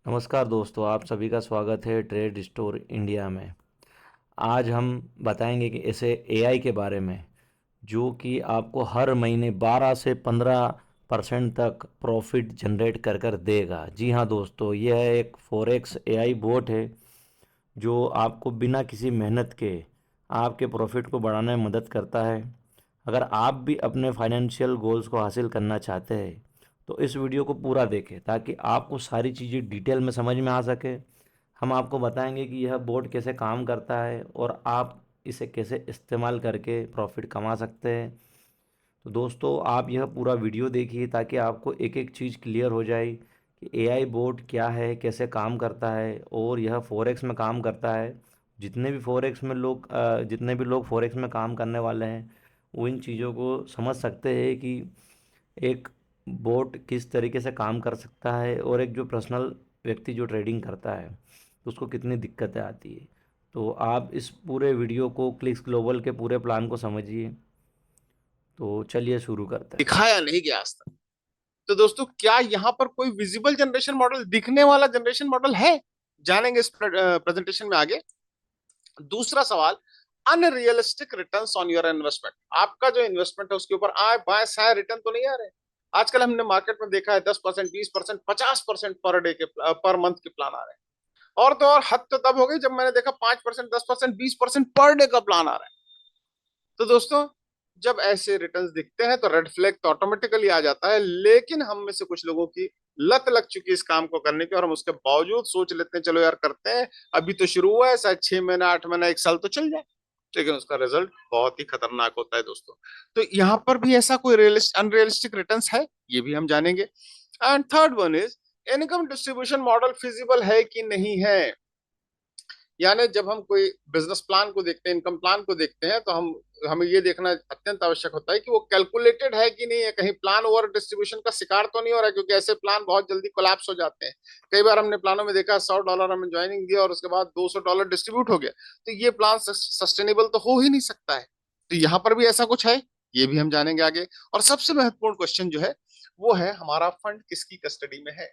नमस्कार दोस्तों, आप सभी का स्वागत है ट्रेड स्टोर इंडिया में। आज हम बताएंगे कि ऐसे एआई के बारे में जो कि आपको हर महीने 12 से 15% तक प्रॉफिट जनरेट कर कर देगा। जी हाँ दोस्तों, यह एक फॉरेक्स एआई बोट है जो आपको बिना किसी मेहनत के आपके प्रॉफिट को बढ़ाने में मदद करता है। अगर आप भी अपने फाइनेंशियल गोल्स को हासिल करना चाहते हैं तो इस वीडियो को पूरा देखें ताकि आपको सारी चीज़ें डिटेल में समझ में आ सके। हम आपको बताएंगे कि यह बोर्ड कैसे काम करता है और आप इसे कैसे इस्तेमाल करके प्रॉफिट कमा सकते हैं। तो दोस्तों, आप यह पूरा वीडियो देखिए ताकि आपको एक एक चीज़ क्लियर हो जाए कि एआई बोर्ड क्या है, कैसे काम करता है और यह फॉरेक्स में काम करता है। जितने भी लोग फॉरेक्स में काम करने वाले हैं वो इन चीज़ों को समझ सकते हैं कि एक बोट किस तरीके से काम कर सकता है और एक जो पर्सनल व्यक्ति जो ट्रेडिंग करता है तो उसको कितनी दिक्कतें आती है। तो आप इस पूरे वीडियो को क्लिक्स ग्लोबल के पूरे प्लान को समझिए। तो चलिए शुरू करते हैं। दिखाया नहीं गया आज तक। तो दोस्तों, क्या यहाँ पर कोई विजिबल जनरेशन मॉडल, दिखने वाला जनरेशन मॉडल है? जानेंगे इस प्रेजेंटेशन में आगे। दूसरा सवाल, unrealistic returns on your investment. आपका जो इन्वेस्टमेंट है उसके ऊपर आए बाय साय रिटर्न तो नहीं आ रहे। आजकल हमने मार्केट में देखा है 10%, 20%, 50% पर डे के, पर मंथ के प्लान आ रहे हैं। और तो और हद तो तब हो गई जब मैंने देखा 5%, 10%, 20% पर डे का प्लान आ रहा है। तो दोस्तों, जब ऐसे रिटर्न्स दिखते हैं तो रेड फ्लैग तो ऑटोमेटिकली आ जाता है। लेकिन हम में से कुछ लोगों की लत लग चुकी है इस काम को करने की, और हम उसके बावजूद सोच लेते हैं चलो यार करते हैं, अभी तो शुरू हुआ है, शायद 6 महीना, 8 महीना, 1 साल तो चल जाए। लेकिन उसका रिजल्ट बहुत ही खतरनाक होता है दोस्तों। तो यहाँ पर भी ऐसा कोई अनरियलिस्टिक रिटर्न्स है, ये भी हम जानेंगे। And third one is, income distribution model feasible है कि नहीं है। यानी जब हम कोई बिजनेस प्लान को देखते हैं, इनकम प्लान को देखते हैं, तो हमें ये देखना अत्यंत आवश्यक होता है कि वो कैलकुलेटेड है कि नहीं है, कहीं प्लान ओवर डिस्ट्रीब्यूशन का शिकार तो नहीं हो रहा है, क्योंकि ऐसे प्लान बहुत जल्दी कोलैप्स हो जाते हैं। कई बार हमने प्लानों में देखा $100 हमें ज्वाइनिंग दिया और उसके बाद $200 डिस्ट्रीब्यूट हो गया। तो ये प्लान सस्टेनेबल तो हो ही नहीं सकता है। तो यहाँ पर भी ऐसा कुछ है, ये भी हम जानेंगे आगे। और सबसे महत्वपूर्ण क्वेश्चन जो है वो है, हमारा फंड किसकी कस्टडी में है?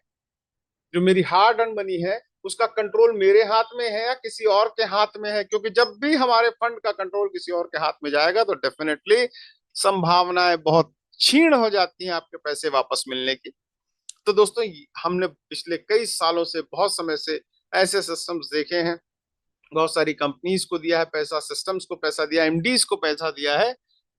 जो मेरी हार्ड अर्न मनी है उसका कंट्रोल मेरे हाथ में है या किसी और के हाथ में है? क्योंकि जब भी हमारे फंड का कंट्रोल किसी और के हाथ में जाएगा तो डेफिनेटली संभावनाएं बहुत क्षीण हो जाती हैं आपके पैसे वापस मिलने की। तो दोस्तों, हमने पिछले कई सालों से, बहुत समय से ऐसे सिस्टम्स देखे हैं। बहुत सारी कंपनीज को दिया है पैसा, सिस्टम्स को पैसा दिया, एमडीज को पैसा दिया है,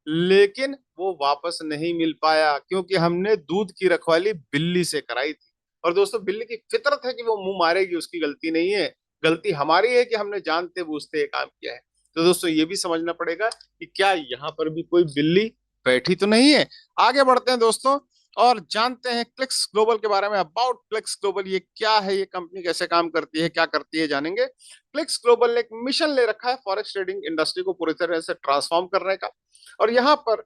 लेकिन वो वापस नहीं मिल पाया क्योंकि हमने दूध की रखवाली बिल्ली से कराई थी। और दोस्तों, बिल्ली की फितरत है कि वो मुंह मारेगी, उसकी गलती नहीं है। गलती हमारी है कि हमने जानते बूझते ये काम किया है। तो दोस्तों, ये भी समझना पड़ेगा कि क्या यहाँ पर भी कोई बिल्ली बैठी तो नहीं है। आगे बढ़ते हैं दोस्तों और जानते हैं क्लिक्स ग्लोबल के बारे में। अबाउट क्लिक्स ग्लोबल, ये क्या है, ये कंपनी कैसे काम करती है, क्या करती है, जानेंगे। क्लिक्स ग्लोबल ने एक मिशन ले रखा है फॉरेक्स ट्रेडिंग इंडस्ट्री को पूरी तरह से ट्रांसफॉर्म करने का। और यहाँ पर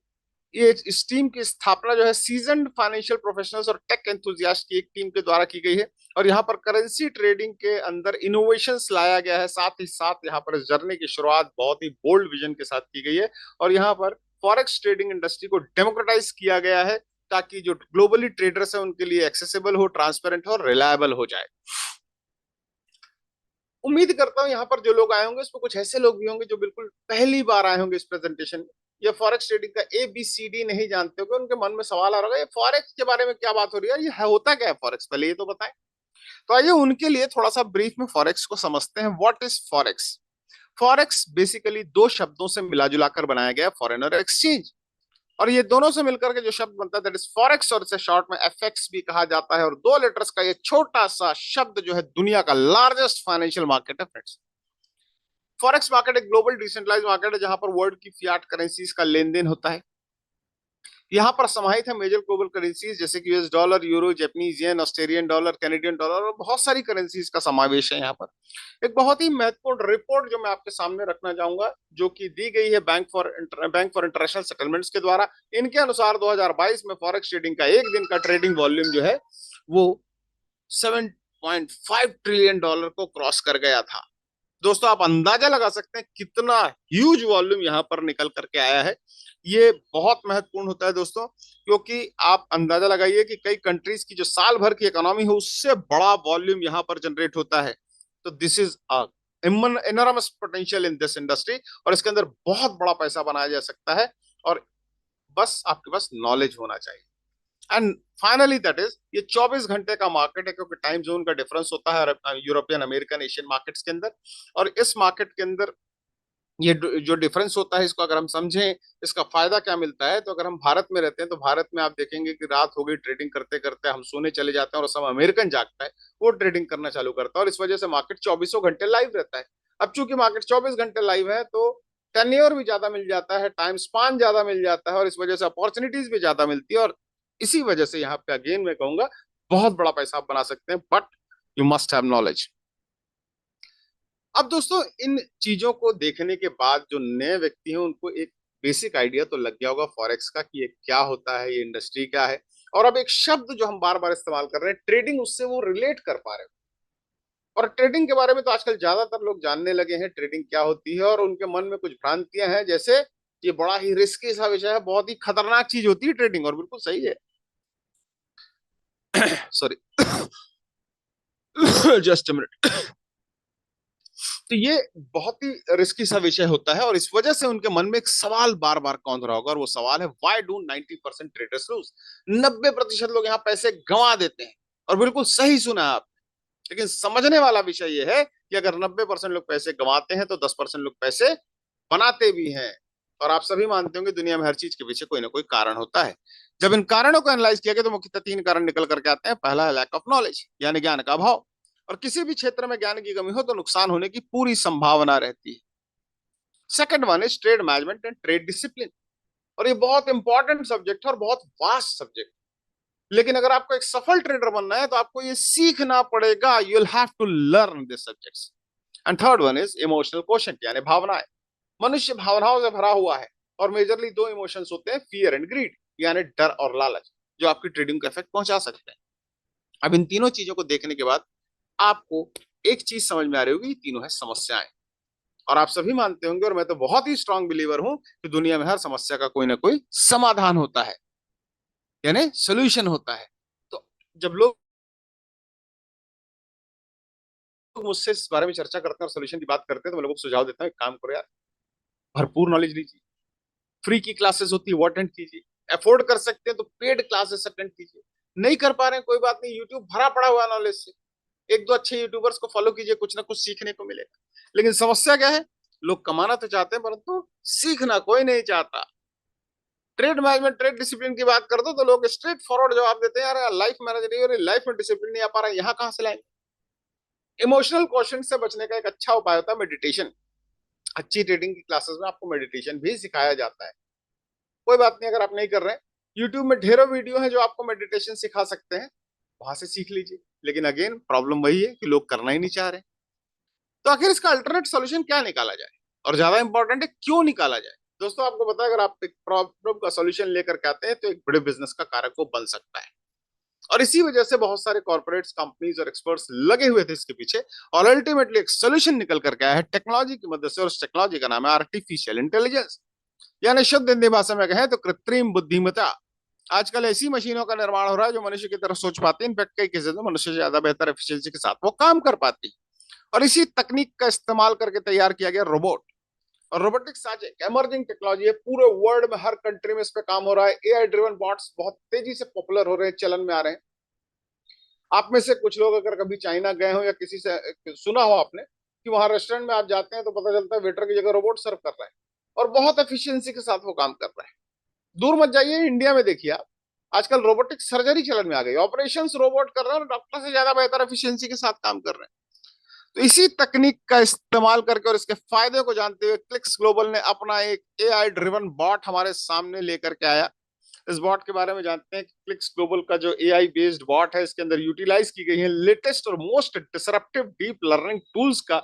ये इस टीम की स्थापना जो है सीजन्ड फाइनेंशियल प्रोफेशनल्स और टेक एंथुजियास्ट की एक टीम के द्वारा की गई है। और यहाँ पर करेंसी ट्रेडिंग के अंदर इनोवेशंस लाया गया है। साथ ही साथ यहाँ पर इस जर्नी की शुरुआत बहुत ही बोल्ड विजन के साथ की गई है। और यहाँ पर फॉरेक्स ट्रेडिंग इंडस्ट्री को डेमोक्रेटाइज किया गया है ताकि जो ग्लोबली ट्रेडर्स है उनके लिए एक्सेसिबल हो, ट्रांसपेरेंट हो और रिलायबल हो जाए। उम्मीद करता हूं यहाँ पर जो लोग आए होंगे उसमें कुछ ऐसे लोग भी होंगे जो बिल्कुल पहली बार आए होंगे इस प्रेजेंटेशन में, या फॉरेक्स ट्रेडिंग का ABCD नहीं जानते होंगे। उनके मन में सवाल आ रहा होगा, ये फॉरेक्स के बारे में क्या बात हो रही है, ये होता क्या है फॉरेक्स, पहले ये तो बताएं। तो आइए उनके लिए थोड़ा सा ब्रीफ में फॉरेक्स को समझते हैं। What is forex? Forex basically दो शब्दों से मिला जुला कर बनाया गया, फॉरेन और एक्सचेंज। और ये दोनों से मिलकर के जो शब्द बनता है दैट इज फॉरेक्स, और इसे शॉर्ट में FX भी कहा जाता है। और 2 लेटर्स का ये छोटा सा शब्द जो है दुनिया का लार्जेस्ट फाइनेंशियल मार्केट है फ्रेंड्स। फॉरेक्स मार्केट एक ग्लोबल डिसेंट्रलाइज मार्केट है जहां पर वर्ल्ड की फियाट करेंसीज का लेन देन होता है। यहाँ पर समाहित है मेजर ग्लोबल करेंसीज जैसे कि US dollar, euro, Japanese yen, Australian dollar, Canadian dollar और बहुत सारी करेंसीज का समावेश है यहाँ पर। एक बहुत ही महत्वपूर्ण रिपोर्ट जो मैं आपके सामने रखना चाहूंगा, जो कि दी गई है बैंक फॉर इंटरनेशनल सेटलमेंट्स के द्वारा। इनके अनुसार 2022 में फॉरेक्स ट्रेडिंग का एक दिन का ट्रेडिंग वॉल्यूम जो है वो $7.5 ट्रिलियन को क्रॉस कर गया था। दोस्तों, आप अंदाजा लगा सकते हैं कितना ह्यूज वॉल्यूम यहां पर निकल करके आया है। ये बहुत महत्वपूर्ण होता है दोस्तों, क्योंकि आप अंदाजा लगाइए कि कई कंट्रीज की जो साल भर की इकोनॉमी है उससे बड़ा वॉल्यूम यहाँ पर जनरेट होता है। तो this is enormous potential in this industry, और इसके अंदर बहुत बड़ा पैसा बनाया जा सकता है, और बस आपके पास नॉलेज होना चाहिए। एंड फाइनली दैट इज, ये 24 घंटे का मार्केट है, क्योंकि टाइम जोन का डिफरेंस होता है यूरोपियन, अमेरिकन, एशियन मार्केट्स के अंदर। और इस मार्केट के अंदर ये जो डिफरेंस होता है, इसको अगर हम समझें, इसका फायदा क्या मिलता है, तो अगर हम भारत में रहते हैं तो भारत में आप देखेंगे कि रात हो गई, ट्रेडिंग करते करते हम सोने चले जाते हैं, और सब अमेरिकन जागता है, वो ट्रेडिंग करना चालू करता है, और इस वजह से मार्केट 24 घंटे लाइव रहता है। अब चूंकि मार्केट 24 घंटे लाइव है, तो टेन्योर भी ज्यादा मिल जाता है, टाइम स्पान ज्यादा मिल जाता है, और इस वजह से अपॉर्चुनिटीज भी ज्यादा मिलती है, और इसी वजह से यहाँ पे अगेन मैं कहूंगा बहुत बड़ा पैसा आप बना सकते हैं, but you must have knowledge. अब दोस्तों, इन चीजों को देखने के बाद जो नए व्यक्ति हैं उनको एक बेसिक आइडिया तो लग गया होगा फॉरेक्स का, कि ये क्या होता है, ये इंडस्ट्री क्या है। और अब एक शब्द जो हम बार बार इस्तेमाल कर रहे हैं, ट्रेडिंग, उससे वो रिलेट कर पा रहे हैं। और ट्रेडिंग के बारे में तो आजकल ज्यादातर लोग जानने लगे हैं ट्रेडिंग क्या होती है, और उनके मन में कुछ भ्रांतियां हैं, जैसे ये बड़ा ही रिस्की सा विषय है, बहुत ही खतरनाक चीज होती है ट्रेडिंग, और बिल्कुल सही है। Sorry, just minute. तो ये बहुत ही रिस्की सा विषय होता है, और इस वजह से उनके मन में एक सवाल बार बार कौंध रहा होगा, और वो सवाल है, व्हाई डू 90% ट्रेडर्स लूज? 90% लोग यहाँ पैसे गंवा देते हैं। और बिल्कुल सही सुना आप, लेकिन समझने वाला विषय ये है कि अगर 90% लोग पैसे गंवाते हैं, तो 10% लोग पैसे बनाते भी हैं। और आप सभी मानते होंगे दुनिया में हर चीज के पीछे कोई ना कोई कारण होता है। जब इन कारणों को एनालाइज किया गया, तो मुख्यतः 3 कारण निकल करके आते हैं। पहला है लैक ऑफ नॉलेज, यानी ज्ञान का अभाव, और किसी भी क्षेत्र में ज्ञान की कमी हो तो नुकसान होने की पूरी संभावना रहती है। Second one is trade management and trade discipline, और ये बहुत इंपॉर्टेंट सब्जेक्ट है और बहुत वास्ट सब्जेक्ट। लेकिन अगर आपको एक सफल ट्रेडर बनना है, तो आपको ये सीखना पड़ेगा, you will have to learn this subjects. And third one is emotional quotient, यानी भावनाएं। मनुष्य भावनाओं से भरा हुआ है, और मेजरली 2 इमोशंस होते हैं, फियर एंड ग्रीड, यानी डर और लालच, जो आपकी ट्रेडिंग को इफेक्ट पहुंचा सकते हैं। अब इन तीनों चीजों को देखने के बाद आपको एक चीज समझ में आ रही होगी, तीनों है समस्याएं। और आप सभी मानते होंगे, और मैं तो बहुत ही स्ट्रांग बिलीवर हूं, कि दुनिया में हर समस्या का कोई ना कोई समाधान होता है, यानी सोल्यूशन होता है। तो जब लोग मुझसे इस बारे में चर्चा करते हैं और सोल्यूशन की बात करते हैं, तो मैं लोगों को सुझाव देता हूँ, एक काम करो यार, भरपूर नॉलेज लीजिए, फ्री की क्लासेस होती है वो अटेंड कीजिए, अफोर्ड कर सकते हैं तो पेड क्लासेस अटेंड कीजिए, नहीं कर पा रहे हैं कोई बात नहीं, यूट्यूब भरा पड़ा हुआ नॉलेज से, एक दो अच्छे यूट्यूबर्स को फॉलो कीजिए, कुछ ना कुछ सीखने को मिलेगा। लेकिन समस्या क्या है, लोग कमाना तो चाहते हैं, परंतु सीखना कोई नहीं चाहता। ट्रेड मैनेजमेंट, ट्रेड डिसिप्लिन की बात कर दो, तो लोग स्ट्रेट फॉरवर्ड जवाब देते हैं, यार लाइफ मैनेजर नहीं हो रही, लाइफ में डिसिप्लिन नहीं आ पा रहा है, यहाँ कहाँ से लाएंगे? इमोशनल क्वेश्चन से बचने का एक अच्छा उपाय होता है मेडिटेशन। अच्छी ट्रेडिंग की क्लासेस में आपको मेडिटेशन भी सिखाया जाता है। कोई बात नहीं, अगर आप नहीं कर रहे हैं, यूट्यूब में ढेरों वीडियो है जो आपको मेडिटेशन सिखा सकते हैं, वहां से सीख लीजिए। लेकिन अगेन प्रॉब्लम वही है कि लोग करना ही नहीं चाह रहे। तो आखिर इसका अल्टरनेट सोल्यूशन क्या निकाला जाए, और ज्यादा इंपॉर्टेंट है क्यों निकाला जाए? दोस्तों, आपको पता है, अगर आप एक प्रॉब्लम का सोल्यूशन लेकर के आते हैं, तो एक बड़े बिजनेस का कारक वो बन सकता है। और इसी वजह से बहुत सारे कॉर्पोरेट्स, कंपनीज और एक्सपर्ट्स लगे हुए थे इसके पीछे, और अल्टीमेटली एक सोल्यूशन निकल करके आया है टेक्नोलॉजी की मदद से, और उस टेक्नोलॉजी का नाम है आर्टिफिशियल इंटेलिजेंस, यानी शुद्ध हिंदी भाषा में कहें तो कृत्रिम बुद्धिमत्ता। आजकल ऐसी मशीनों का निर्माण हो रहा है जो मनुष्य की तरह सोच पाती है, इनफैक्ट कई केसेस में मनुष्य से ज्यादा बेहतर एफिशिएंसी के साथ वो काम कर पाती है। और इसी तकनीक का इस्तेमाल करके तैयार किया गया रोबोट। और रोबोटिक्स आज एक एमर्जिंग टेक्नोलॉजी है, पूरे वर्ल्ड में हर कंट्री में इस पे काम हो रहा है। एआई ड्रिवन बॉट्स बहुत तेजी से पॉपुलर हो रहे हैं, चलन में आ रहे हैं। आप में से कुछ लोग अगर कभी चाइना गए हो, या किसी से सुना हो आपने कि वहां रेस्टोरेंट में आप जाते हैं तो पता चलता है वेटर की जगह रोबोट सर्व कर रहा है, और बहुत एफिशिएंसी के साथ वो काम कर रहा है। दूर मत जाइए, इंडिया में देखिए आप, आजकल रोबोटिक सर्जरी चलन में आ गई, ऑपरेशंस रोबोट कर रहे हैं, और डॉक्टर से ज्यादा बेहतर एफिशिएंसी के साथ काम कर रहे हैं। तो इसी तकनीक का इस्तेमाल करके और इसके फायदे को जानते हुए क्लिक्स ग्लोबल ने अपना एक एआई ड्रिवन बॉट हमारे सामने लेकर के आया। इस बॉट के बारे में जानते हैं कि क्लिक्स ग्लोबल का जो एआई बेस्ड बॉट है, इसके अंदर यूटिलाइज की गई है लेटेस्ट और most disruptive deep learning tools का,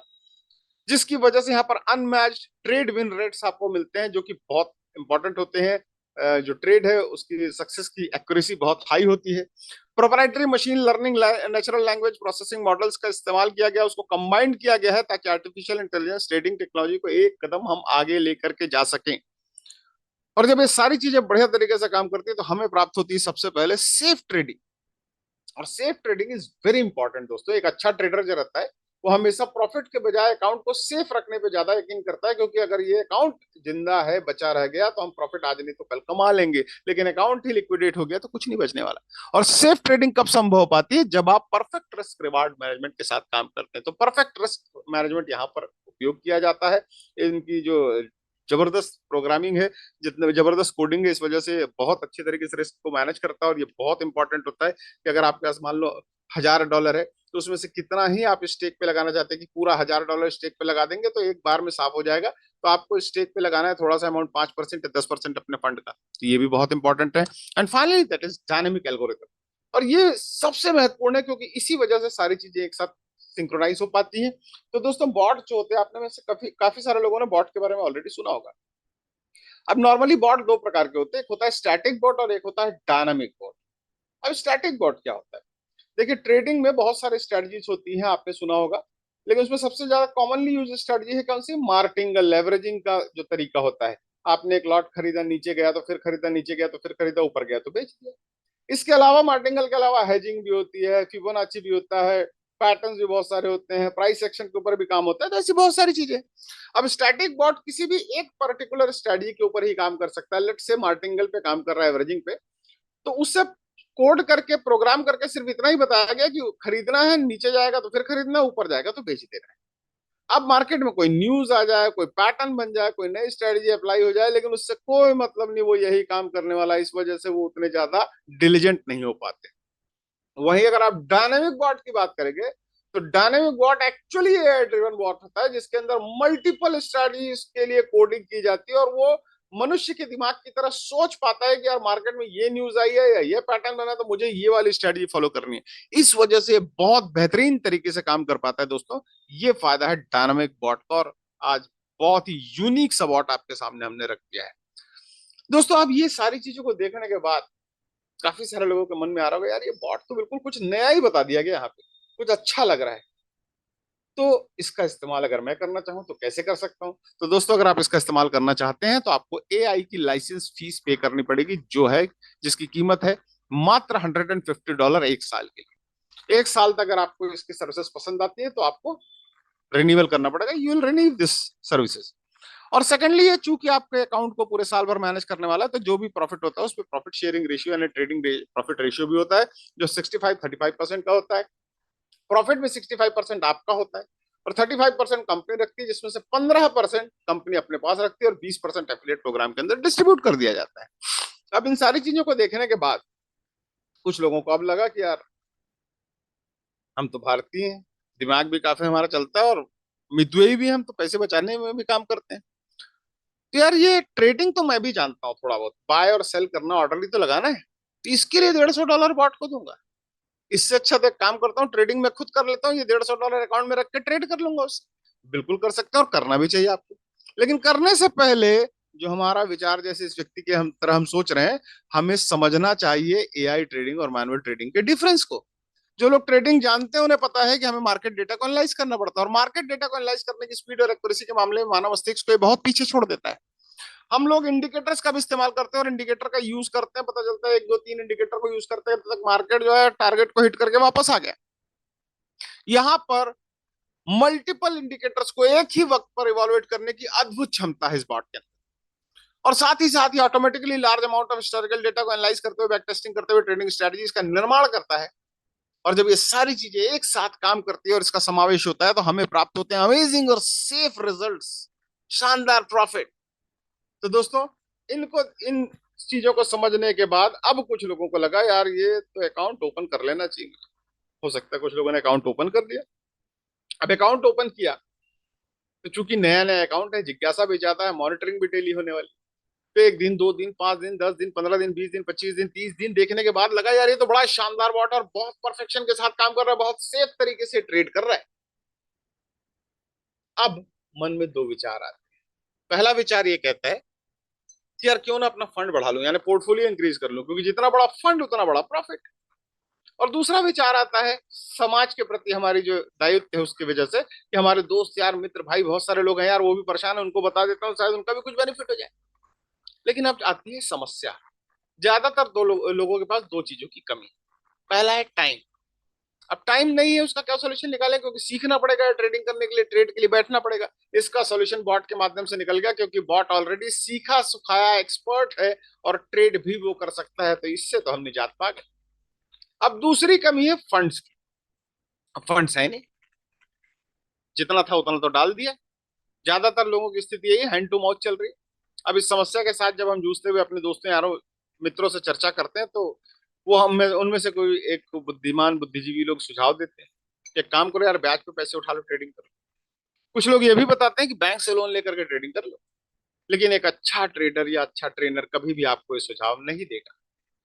जिसकी वजह से यहाँ पर अनमैच्ड ट्रेड विन रेट्स आपको मिलते हैं, जो कि बहुत इंपॉर्टेंट होते हैं। जो ट्रेड है उसकी सक्सेस की एक्यूरेसी बहुत हाई होती है। Proprietary machine learning, natural language processing models का इस्तेमाल किया गया, उसको कंबाइंड किया गया है, ताकि आर्टिफिशियल इंटेलिजेंस ट्रेडिंग टेक्नोलॉजी को एक कदम हम आगे लेकर के जा सकें। और जब ये सारी चीजें बढ़िया तरीके से काम करती है तो हमें प्राप्त होती है सबसे पहले सेफ ट्रेडिंग। और safe trading is very important दोस्तों। एक अच्छा ट्रेडर जो रहता है वो हमेशा प्रॉफिट के बजाय अकाउंट को सेफ रखने पे ज्यादा यकीन करता है, क्योंकि अगर ये अकाउंट जिंदा है, बचा रह गया, तो हम प्रॉफिट आज नहीं तो कल कमा लेंगे, लेकिन अकाउंट ही लिक्विडेट हो गया तो कुछ नहीं बचने वाला। और सेफ ट्रेडिंग कब संभव हो पाती है? जब आप परफेक्ट रिस्क रिवार्ड मैनेजमेंट के साथ काम करते हैं। तो परफेक्ट रिस्क मैनेजमेंट यहाँ पर उपयोग किया जाता है। इनकी जो जबरदस्त प्रोग्रामिंग है, जितने जबरदस्त कोडिंग है, इस वजह से बहुत अच्छे तरीके से रिस्क को मैनेज करता है। और ये बहुत इंपॉर्टेंट होता है कि अगर आपके पास मान लो $1000 है, तो उसमें से कितना ही आप स्टेक पे लगाना चाहते हैं। कि पूरा $1000 स्टेक पे लगा देंगे तो एक बार में साफ हो जाएगा, तो आपको स्टेक पे लगाना है थोड़ा सा अमाउंट, 5% या 10% अपने फंड का। तो ये भी बहुत इंपॉर्टेंट है। And finally that is dynamic algorithm. और ये सबसे महत्वपूर्ण है, क्योंकि इसी वजह से सारी चीजें एक साथ सिंक्रोनाइज हो पाती है। तो दोस्तों, बॉट जो होते हैं, आपने में से काफी काफी सारे लोगों ने बॉट के बारे में ऑलरेडी सुना होगा। अब नॉर्मली बॉट दो प्रकार के होते हैं, एक होता है स्टैटिक बॉट और एक होता है डायनामिक बॉट। अब स्टैटिक बॉट क्या होता है? देखिए, ट्रेडिंग में बहुत सारी स्ट्रेटजीज होती हैं, आपने सुना होगा। लेकिन उसमें सबसे ज्यादा कॉमनली यूज स्ट्रेटजी है कौन सी? मार्केटिंग लेवरेजिंग का जो तरीका होता है। आपने एक लॉट खरीदा, नीचे गया तो फिर खरीदा, नीचे गया तो फिर खरीदा, ऊपर गया तो बेच दिया। इसके अलावा मार्टिंगल के अलावा हेजिंग भी होती है, फिबोनाची भी होता है, पैटर्न्स भी बहुत सारे होते हैं, प्राइस एक्शन के ऊपर भी काम होता है। तो ऐसी बहुत सारी चीजें। अब स्टैटिक बॉट किसी भी एक पर्टिकुलर स्ट्रेटजी के ऊपर ही काम कर सकता है। लेट से मार्टिंगल पे काम कर रहा है, एवरेजिंग पे, तो उससे कोड करके, प्रोग्राम करके सिर्फ इतना ही बताया गया कि खरीदना है, नीचे जाएगा तो फिर खरीदना, ऊपर जाएगा तो बेच देना है। अब मार्केट में कोई न्यूज आ जाए, कोई पैटर्न बन जाए, कोई नई स्ट्रेटजी अप्लाई हो जाए, लेकिन उससे कोई मतलब नहीं, वो यही काम करने वाला है। इस वजह से वो उतने ज्यादा डिलीजेंट नहीं हो पाते। वहीं अगर आप डायनेमिक बॉट की बात करेंगे, तो dynamic bot actually AI driven bot होता है, जिसके अंदर मल्टीपल स्ट्रेटजीज के लिए कोडिंग की जाती है। और वो मनुष्य के दिमाग की तरह सोच पाता है कि यार मार्केट में ये न्यूज आई है या ये पैटर्न बना, तो मुझे ये वाली स्ट्रेटजी फॉलो करनी है। इस वजह से बहुत बेहतरीन तरीके से काम कर पाता है दोस्तों। ये फायदा है डायनामिक बॉट का। और आज बहुत ही यूनिक सा बॉट आपके सामने हमने रख दिया है दोस्तों। अब ये सारी चीजों को देखने के बाद काफी सारे लोगों के मन में आ रहा होगा, यार ये बॉट तो बिल्कुल कुछ नया ही बता दिया गया यहाँ पे, कुछ अच्छा लग रहा है। तो इसका इस्तेमाल अगर मैं करना चाहूँ तो कैसे कर सकता हूँ? तो दोस्तों, अगर आप इसका इस्तेमाल करना चाहते हैं तो आपको एआई की लाइसेंस फीस पे करनी पड़ेगी, जो है जिसकी कीमत है मात्र $150 एक साल के लिए। एक साल तक अगर आपको इसकी सर्विसेज पसंद आती है तो आपको रिन्यूअल करना पड़ेगा। You will renew this services. और सेकंडली, ये चूंकि आपके अकाउंट को पूरे साल भर मैनेज करने वाला है, तो जो भी प्रॉफिट होता है उस पर प्रॉफिट शेयरिंग रेशियो यानी ट्रेडिंग प्रॉफिट रेशियो भी होता है, जो 65-35% का होता है। प्रॉफिट में 65% आपका होता है और 35% कंपनी रखती है, जिसमें से 15% कंपनी अपने पास रखती है और 20% एफिलिएट प्रोग्राम के अंदर डिस्ट्रीब्यूट कर दिया जाता है। अब इन सारी चीजों को देखने के बाद कुछ लोगों को अब लगा कि यार हम तो भारतीय हैं, दिमाग भी काफी हमारा चलता है और मितव्ययी भी, हम तो पैसे बचाने में भी काम करते हैं। तो यार ये ट्रेडिंग तो मैं भी जानता हूँ थोड़ा बहुत, बाय और सेल करना, ऑर्डर भी तो लगाना है, तो इसके लिए $150 बॉट को दूंगा। इससे अच्छा तो एक काम करता हूँ, ट्रेडिंग में खुद कर लेता हूँ, ये $150 अकाउंट में रख के ट्रेड कर लूंगा उससे। बिल्कुल कर सकते हैं और करना भी चाहिए आपको। लेकिन करने से पहले जो हमारा विचार, जैसे इस व्यक्ति के हम तरह हम सोच रहे हैं, हमें समझना चाहिए एआई ट्रेडिंग और मैनुअल ट्रेडिंग के डिफरेंस को। जो लोग ट्रेडिंग जानते हैं उन्हें पता है कि हमें मार्केट डेटा को एनालाइज करना पड़ता है, और मार्केट डेटा को एनालाइज करने की स्पीड और एक्यूरेसी के मामले में मानव मस्तिष्क को बहुत पीछे छोड़ देता है। हम लोग इंडिकेटर्स का भी इस्तेमाल करते हैं और इंडिकेटर का यूज करते हैं, पता चलता है 1 2 3 इंडिकेटर को यूज करते हैं तब तक मार्केट जो है टारगेट को हिट करके वापस आ गया। यहां पर मल्टीपल इंडिकेटर्स को एक ही वक्त पर इवेलुएट करने की अद्भुत क्षमता है इस बॉट के अंदर। और साथ ही automatically large amount of historical data को एनालाइज करते हुए, बैक टेस्टिंग करते हुए ट्रेडिंग स्ट्रेटजीज का निर्माण करता है। और जब ये सारी चीजें एक साथ काम करती है और इसका समावेश होता है, तो हमें प्राप्त होते हैं अमेजिंग और सेफ रिजल्ट्स, शानदार प्रॉफिट। तो दोस्तों, इनको इन चीजों को समझने के बाद अब कुछ लोगों को लगा यार ये तो अकाउंट ओपन कर लेना चाहिए। हो सकता है कुछ लोगों ने अकाउंट ओपन कर दिया। अब अकाउंट ओपन किया तो चूंकि नया नया अकाउंट है, जिज्ञासा भी ज्यादा है, मॉनिटरिंग भी डेली होने वाली। तो 1 दिन, 2 दिन, 5 दिन, 10 दिन, 15 दिन, 20 दिन, 25 दिन, 30 दिन देखने के बाद लगा यार ये तो बड़ा शानदार बॉट और बहुत परफेक्शन के साथ काम कर रहा है, बहुत सेफ तरीके से ट्रेड कर रहा है। अब मन में दो विचार आते हैं। पहला विचार ये कहता है कि यार क्यों ना अपना फंड बढ़ा लूं, यानी पोर्टफोलियो इंक्रीज कर लूं, क्योंकि जितना बड़ा फंड उतना बड़ा प्रॉफिट। और दूसरा विचार आता है समाज के प्रति हमारी जो दायित्व है उसकी वजह से, कि हमारे दोस्त यार, मित्र, भाई बहुत सारे लोग हैं यार, वो भी परेशान है, उनको बता देता हूँ, शायद उनका भी कुछ बेनिफिट हो जाए। लेकिन अब आती है समस्या। ज्यादातर लोगों के पास दो चीजों की कमी। पहला है टाइम। अब टाइम नहीं है, उसका क्या सोल्यूशन निकालें, क्योंकि सीखना पड़ेगा ट्रेडिंग करने के लिए, ट्रेड के लिए बैठना पड़ेगा। इसका सोल्यूशन बॉट के माध्यम से निकल गया, क्योंकि बॉट ऑलरेडी सीखा सुखाया एक्सपर्ट है और ट्रेड भी वो कर सकता है, तो इससे तो हम निजात पा गए। अब दूसरी कमी है फंड्स की। अब फंड्स है नहीं, जितना था उतना तो डाल दिया। ज्यादातर लोगों की स्थिति यही, हैंड टू माउथ चल रही। अब इस समस्या के साथ जब हम जूझते हुए अपने दोस्तों यारों मित्रों से चर्चा करते हैं, तो वो हम में उनमें से कोई एक बुद्धिमान बुद्धिजीवी लोग सुझाव देते हैं कि एक काम करो यार, ब्याज पे पैसे उठा लो, ट्रेडिंग करो। कुछ लोग ये भी बताते हैं कि बैंक से लोन लेकर के ट्रेडिंग कर लो। लेकिन एक अच्छा ट्रेडर या अच्छा ट्रेनर कभी भी आपको ये सुझाव नहीं देगा।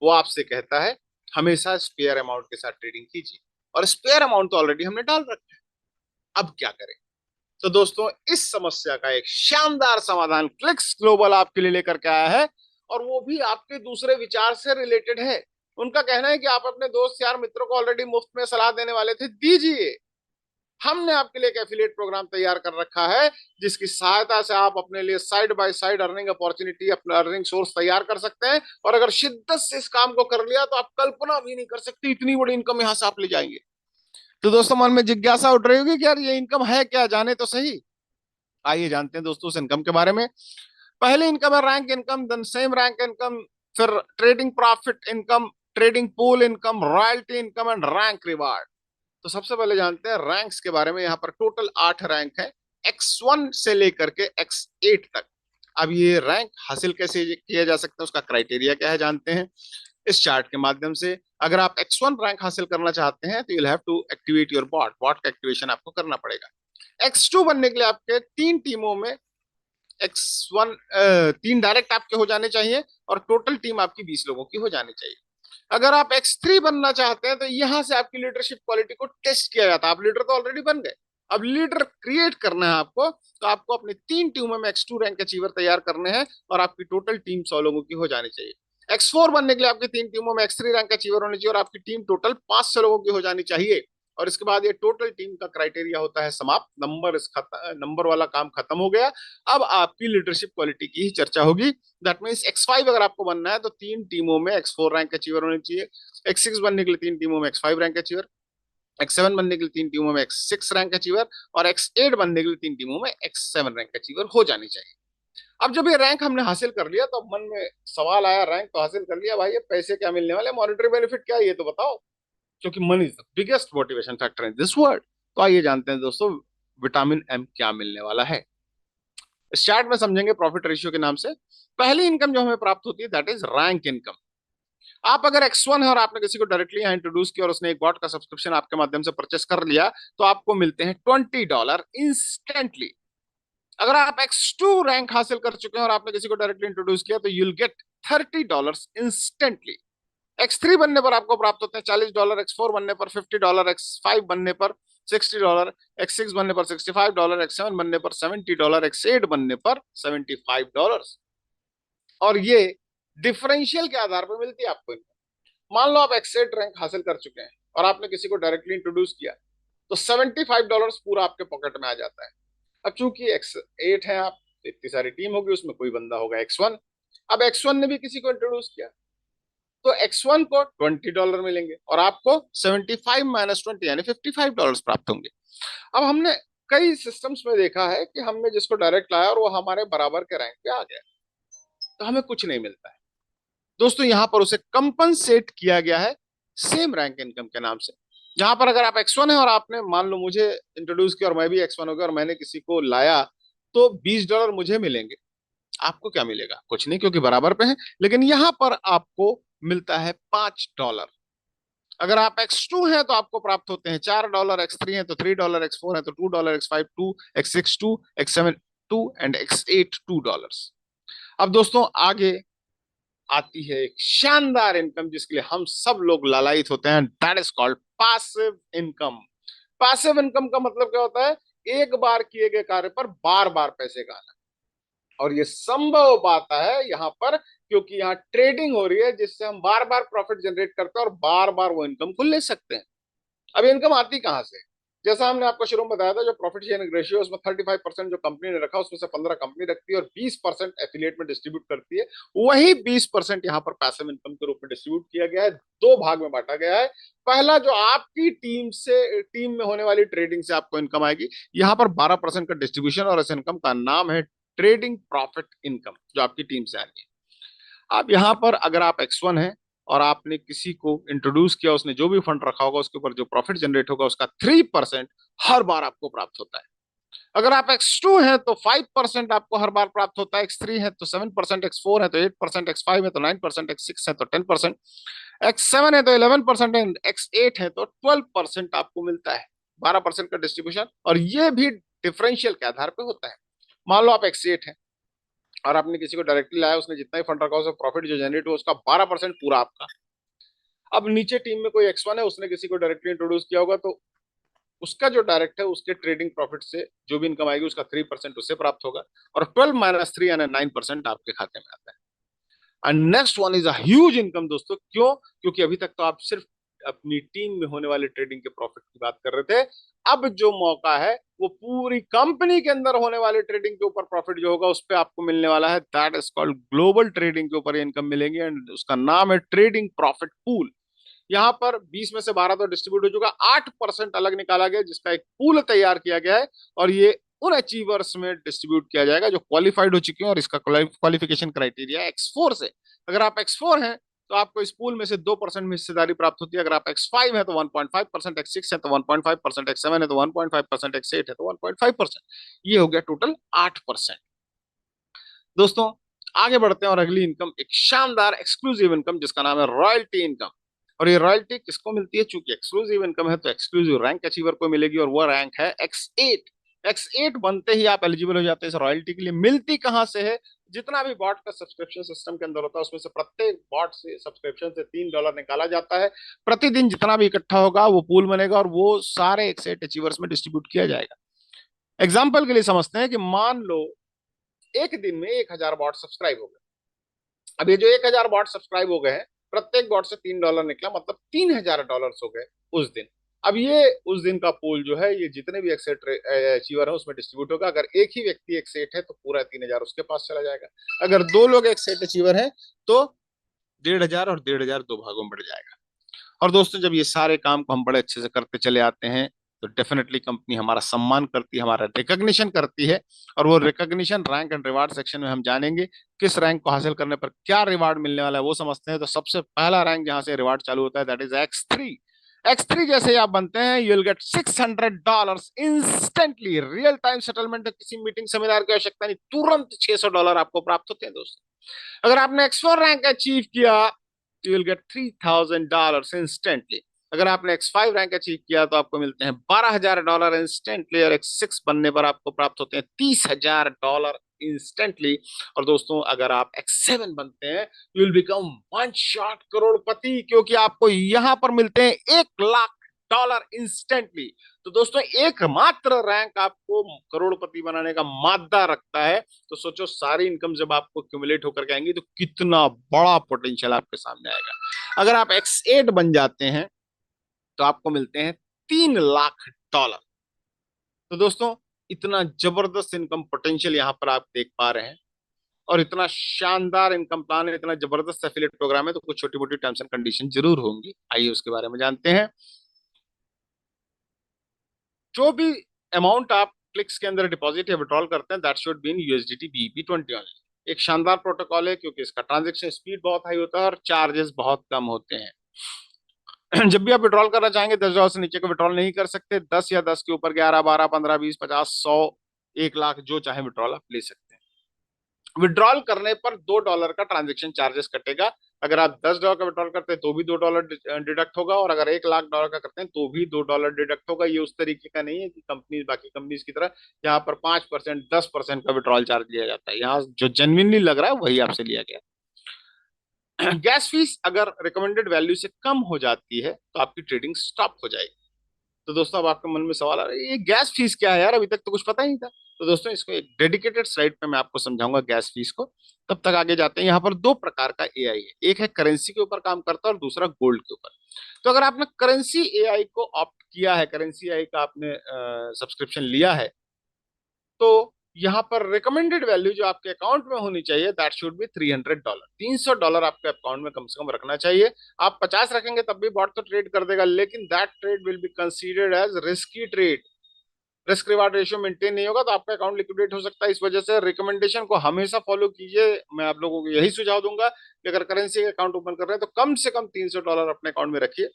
वो आपसे कहता है हमेशा स्पेयर अमाउंट के साथ ट्रेडिंग कीजिए, और स्पेयर अमाउंट तो ऑलरेडी हमने डाल रखा है। अब क्या करें? तो दोस्तों, इस समस्या का एक शानदार समाधान क्लिक्स ग्लोबल आपके लिए लेकर के आया है, और वो भी आपके दूसरे विचार से रिलेटेड है। उनका कहना है कि आप अपने दोस्त यार मित्रों को ऑलरेडी मुफ्त में सलाह देने वाले थे, दीजिए। हमने आपके लिए एक एफिलिएट प्रोग्राम तैयार कर रखा है, जिसकी सहायता से आप अपने लिए side by side earning opportunity, अपना अर्निंग सोर्स तैयार कर सकते हैं। और अगर शिद्दत से इस काम को कर लिया तो आप कल्पना भी नहीं कर सकते इतनी बड़ी इनकम यहां से आप ले जाएंगे। तो दोस्तों, मन में जिज्ञासा उठ रही होगी कि यार ये इनकम है क्या, जाने तो सही। आइए जानते हैं दोस्तों उस इनकम के बारे में। पहली इनकम है rank income, then same rank income, फिर trading profit income, trading pool income, royalty income and rank reward. तो सबसे पहले जानते हैं रैंक्स के बारे में। यहाँ पर टोटल 8 रैंक है, X1 से लेकर के X8 तक। अब ये रैंक हासिल कैसे किया जा सकता है, उसका क्राइटेरिया क्या है, जानते हैं इस चार्ट के माध्यम से। अगर आप X1 रैंक हासिल करना चाहते हैं तो you have to activate your bot. Bot का एक्टिवेशन आपको करना पड़ेगा। X2 बनने के लिए आपके 3 टीमों में X1 3 डायरेक्ट आपके हो जाने चाहिए, और टोटल टीम आपकी 20 लोगों की हो जानी चाहिए। अगर आप X3 बनना चाहते हैं तो यहां से आपकी लीडरशिप क्वालिटी को टेस्ट किया जाता है। आप लीडर तो ऑलरेडी बन गए, अब लीडर क्रिएट करना है आपको। तो आपको अपनी 3 टीमों में X2 रैंक अचीवर तैयार करने हैं, और आपकी टोटल टीम 100 लोगों की हो जानी चाहिए। X4 बनने के लिए आपकी 3 टीमों में X3 रैंक अचीवर होनी चाहिए, और आपकी टीम टोटल 500 लोगों की हो जानी चाहिए। और इसके बाद ये टोटल टीम का क्राइटेरिया होता है समाप्त। नंबर वाला काम खत्म हो गया। अब आपकी लीडरशिप क्वालिटी की ही चर्चा होगी। दैट मीन्स X5 अगर आपको बनना है तो 3 टीमों में X4 रैंक अचीवर होनी चाहिए। X6 बनने के लिए 3 टीमों में X5 रैंक अचीवर, X7 बनने के लिए 3 टीमों में X6 रैंक अचीवर, और X8 बनने के लिए 3 टीमों में X7 रैंक अचीवर हो जानी चाहिए। अब जब ये रैंक हमने हासिल कर लिया, तो मन में सवाल आया, रैंक तो हासिल कर लिया भाई, ये पैसे क्या मिलने वाले, मॉनेटरी बेनिफिट क्या है, ये तो बताओ। क्योंकि money is the biggest motivation factor in this world. तो आइए जानते हैं दोस्तों विटामिन एम क्या मिलने वाला है। इस चार्ट में समझेंगे प्रॉफिट रेशियो के नाम से। पहली इनकम जो हमें प्राप्त होती है दैट इज रैंक इनकम। आप अगर X1 है और आपने किसी को डायरेक्टली यहाँ इंट्रोड्यूस किया और उसने एक बॉट का सब्सक्रिप्शन आपके माध्यम से परचेस कर लिया, तो आपको मिलते हैं $20 इंस्टेंटली। अगर आप X2 रैंक हासिल कर चुके हैं और आपने किसी को डायरेक्टली इंट्रोड्यूस किया, तो यूल गेट $30 इंस्टेंटली। X3 बनने पर आपको प्राप्त होते हैं $40, X4 बनने पर $50, X5 बनने पर $60, X6 बनने पर $65, X7 बनने पर $70, X8 बनने पर $75। और ये डिफरेंशियल के आधार पर मिलती है आपको। मान लो आप X8 रैंक हासिल कर चुके हैं और आपने किसी को डायरेक्टली इंट्रोड्यूस किया, तो $75 पूरा आपके पॉकेट में आ जाता है। अब चूंकि X8 है आप, तो इतनी सारी टीम होगी, उसमें कोई बंदा होगा X1। अब X1 ने भी किसी को इंट्रोड्यूस किया, तो X1 को $20 मिलेंगे, और आपको 75 माइनस 20 यानी $55 प्राप्त होंगे। अब हमने कई सिस्टम्स में देखा है कि हमने जिसको डायरेक्ट लाया और वो हमारे बराबर के रैंक पे आ गया, तो हमें कुछ नहीं मिलता है दोस्तों। यहां पर उसे कंपनसेट किया गया है सेम रैंक इनकम के नाम से। जहां पर अगर आप X1 है और आपने मान लो मुझे इंट्रोड्यूस किया और मैं भी X1 हो गया और मैंने किसी को लाया, तो $20 मुझे मिलेंगे। आपको क्या मिलेगा? कुछ नहीं, क्योंकि बराबर पे है। लेकिन यहां पर आपको मिलता है $5। अगर आप X2 है तो आपको प्राप्त होते हैं $4, X3 है तो $3, X4 है तो $2, X5 2, X6 2, X7 2 and X8 $2। अब दोस्तों आगे आती है एक शानदार इनकम जिसके लिए हम सब लोग लालायित होते हैं, that is called passive income. Passive income का मतलब क्या होता है? एक बार किए गए कार्य पर बार बार पैसे का आना। और ये संभव हो पाता है यहाँ पर, क्योंकि यहाँ ट्रेडिंग हो रही है, जिससे हम बार बार प्रॉफिट जनरेट करते हैं और बार बार वो इनकम को ले सकते हैं। अब इनकम आती कहां से? जैसा हमने आपको शुरू में बताया था, जो प्रॉफिट शेयरिंग रेशियो उसमें 35% जो कंपनी ने रखा, उसमें से 15 कंपनी रखती है और 20% एफिलिएट में डिस्ट्रीब्यूट करती है। वही 20% यहाँ पर पैसिव इनकम के रूप में डिस्ट्रीब्यूट किया गया है, दो भाग में बांटा गया है। पहला, जो आपकी टीम में होने वाली ट्रेडिंग से आपको इनकम आएगी, यहाँ पर 12% का डिस्ट्रीब्यूशन, और इस इनकम का नाम है ट्रेडिंग प्रॉफिट इनकम, जो आपकी टीम से आ रही है। अब यहाँ पर अगर आप X1 है और आपने किसी को इंट्रोड्यूस किया, उसने जो भी फंड रखा होगा, उसके ऊपर जो प्रॉफिट जनरेट होगा उसका 3% हर बार आपको प्राप्त होता है। अगर आप X2 है तो 5% आपको हर बार प्राप्त होता है, X3 है तो 7%, X4 है तो 8%, X5 है तो 9%, X6 है तो 10%, X7 है तो 11%, X8 है तो 12% आपको मिलता है। 12% का डिस्ट्रीब्यूशन, और ये भी डिफरेंशियल के आधार पर होता है। मान लो आप X8 है और आपने किसी को डायरेक्टली लाया, उसने जितना ही फंड रखा, उसका प्रॉफिट जो जनरेट हुआ उसका 12% पूरा आपका। अब नीचे टीम में कोई X1 है, उसने किसी को डायरेक्टली इंट्रोड्यूस किया होगा, तो उसका जो डायरेक्ट है उसके ट्रेडिंग प्रॉफिट से जो भी इनकम आएगी उसका 3% उससे प्राप्त होगा, और 12 - 3 यानी 9% आपके खाते में आता है। And next one is a huge income दोस्तों। क्यों? क्योंकि अभी तक तो आप सिर्फ अपनी टीम में होने वाले ट्रेडिंग के प्रॉफिट की बात कर रहे थे। अब जो मौका है वो पूरी कंपनी के अंदर होने वाले ट्रेडिंग के ऊपर प्रॉफिट जो होगा उस पर आपको मिलने वाला है। That is called global trading के ऊपर इनकम मिलेंगे, एंड उसका नाम है ट्रेडिंग प्रॉफिट पूल। यहाँ पर 20 में से 12 तो डिस्ट्रीब्यूट हो चुका, 8% अलग निकाला गया जिसका एक पूल तैयार किया गया है, और ये उन अचीवर्स में डिस्ट्रीब्यूट किया जाएगा जो क्वालिफाइड हो चुके हैं, और इसका क्वालिफिकेशन क्राइटेरिया X4 से। अगर आप X4 हैं तो आपको इस पूल में से 2% में हिस्सेदारी प्राप्त होती है। अगर आप X5 है तो 1.5%, X6 है तो 1.5%, X7 है तो 1.5%, X8 है तो 1.5%। ये हो गया टोटल 8%। दोस्तों आगे बढ़ते हैं, और अगली इनकम एक शानदार एक्सक्लूसिव इनकम जिसका नाम है रॉयल्टी इनकम। और ये रॉयल्टी किसको मिलती है? चूंकि एक्सक्लूसिव इनकम है तो एक्सक्लूसिव रैंक अचीवर को मिलेगी, और वो रैंक है X8। X8 बनते ही आप एलिजिबल हो जाते हैं इस रॉयल्टी के लिए। मिलती कहां से है? जितना भी बॉट का सब्सक्रिप्शन सिस्टम के अंदर होता है उसमें से प्रत्येक बॉट से सब्सक्रिप्शन से $3 निकाला जाता है। प्रतिदिन जितना भी इकट्ठा होगा वो पूल बनेगा, और वो सारे X8 अचीवर्स में डिस्ट्रीब्यूट किया जाएगा। एग्जाम्पल के लिए समझते हैं कि मान लो एक दिन में 1000 बॉट सब्सक्राइब हो गए। अब ये जो 1000 बॉट सब्सक्राइब हो गए हैं, प्रत्येक बॉट से $3 निकला, मतलब $3000 हो गए उस दिन। अब ये उस दिन का पूल जो है, ये जितने भी एक्सेट अचीवर है उसमें डिस्ट्रीब्यूट होगा। अगर एक ही व्यक्ति एक्सेट है तो पूरा 3000 उसके पास चला जाएगा। अगर दो लोग एक्सेट अचीवर हैं तो 1500 और 1500 दो भागों में बढ़ जाएगा। और दोस्तों जब ये सारे काम को हम बड़े अच्छे से करते चले आते हैं तो डेफिनेटली कंपनी हमारा सम्मान करती है, हमारा रिकॉग्निशन करती है। और वो recognition rank and reward section में हम जानेंगे किस रैंक को हासिल करने पर क्या रिवार्ड मिलने वाला है, वो समझते हैं। तो सबसे पहला रैंक जहां से रिवार्ड चालू होता है दैट इज X3। X3 जैसे ही आप बनते हैं you will get $600 instantly. Real time settlement, किसी मीटिंग सेमिनार की आवश्यकता नहीं, तुरंत $600 आपको प्राप्त होते हैं दोस्तों। अगर आपने X4 रैंक अचीव किया you will get $3000 इंस्टेंटली। अगर आपने X5 रैंक अचीव किया तो आपको मिलते हैं $12000 इंस्टेंटली, और X6 बनने पर आपको प्राप्त होते हैं $30000 इंस्टेंटली। और दोस्तों अगर आप X7 बनते हैं you will become one shot crorepati, क्योंकि आपको यहां पर मिलते हैं $1,00,000 इंस्टेंटली। तो दोस्तों एकमात्र रैंक आपको करोड़पति बनाने का मादा रखता है। तो सोचो सारी इनकम जब आपको क्यूमुलेट होकर के आएंगी तो कितना बड़ा पोटेंशियल आपके सामने आएगा। अगर आप X8 बन जाते हैं तो आपको मिलते हैं $3,00,000। तो दोस्तों इतना जबरदस्त इनकम पोटेंशियल यहाँ पर आप देख पा रहे हैं, और इतना शानदार इनकम प्लान है, इतना जबरदस्त एफिलिएट प्रोग्राम है, तो कुछ छोटी मोटी टर्म्स एंड कंडीशन जरूर होंगी। आइए उसके बारे में जानते हैं। जो भी अमाउंट आप क्लिक्स के अंदर डिपॉजिट या विड्रॉल करते हैं that should be in USDT BEP20 only. एक शानदार प्रोटोकॉल है क्योंकि इसका ट्रांजेक्शन स्पीड बहुत हाई होता है और चार्जेस बहुत कम होते हैं। जब भी आप विड्रॉल करना चाहेंगे $10 से नीचे का विड्रॉल नहीं कर सकते। 10 या 10 के ऊपर 11, 12, 15, 20, 50, 100, 1,00,000 जो चाहे विड्रॉल आप ले सकते हैं। विड्रॉल करने पर $2 का ट्रांजेक्शन चार्जेस कटेगा। अगर आप $10 का विड्रॉल करते हैं तो भी $2 डिडक्ट होगा, और अगर $1,00,000 का करते हैं तो भी $2 डिडक्ट होगा। ये उस तरीके का नहीं है कि कंपनी बाकी कंपनीज की तरह यहाँ पर 5%, 10% का विड्रॉल चार्ज लिया जाता है। यहाँ जो जेन्युइनली लग रहा है वही आपसे लिया गया। गैस फीस अगर रिकमेंडेड वैल्यू से कम हो जाती है तो आपकी ट्रेडिंग स्टॉप हो जाएगी। तो दोस्तों अब आपके मन में सवाल आ रहा है ये गैस फीस क्या है यार, अभी तक तो कुछ पता ही नहीं था। तो दोस्तों इसको एक डेडिकेटेड स्लाइड पे मैं आपको समझाऊंगा गैस फीस को। तब तक आगे जाते हैं। यहाँ पर दो प्रकार का एआई है, एक है करेंसी के ऊपर काम करता है और दूसरा गोल्ड के ऊपर। तो अगर आपने करेंसी एआई को ऑप्ट किया है, करेंसी एआई का आपने सब्सक्रिप्शन लिया है, तो यहाँ पर रिकमेंडेड वैल्यू जो आपके अकाउंट में होनी चाहिए दैट शुड बी $300। $300 आपके अकाउंट में कम से कम रखना चाहिए। आप 50 रखेंगे तब भी बॉट तो ट्रेड कर देगा, लेकिन that trade will be considered as risky trade. Risk reward ratio maintain नहीं होगा तो आपका अकाउंट लिक्विडेट हो सकता है। इस वजह से रिकमेंडेशन को हमेशा फॉलो कीजिए। मैं आप लोगों को यही सुझाव दूंगा कि अगर करेंसी का अकाउंट ओपन कर रहे हैं तो कम से कम $300 अपने अकाउंट में रखिए।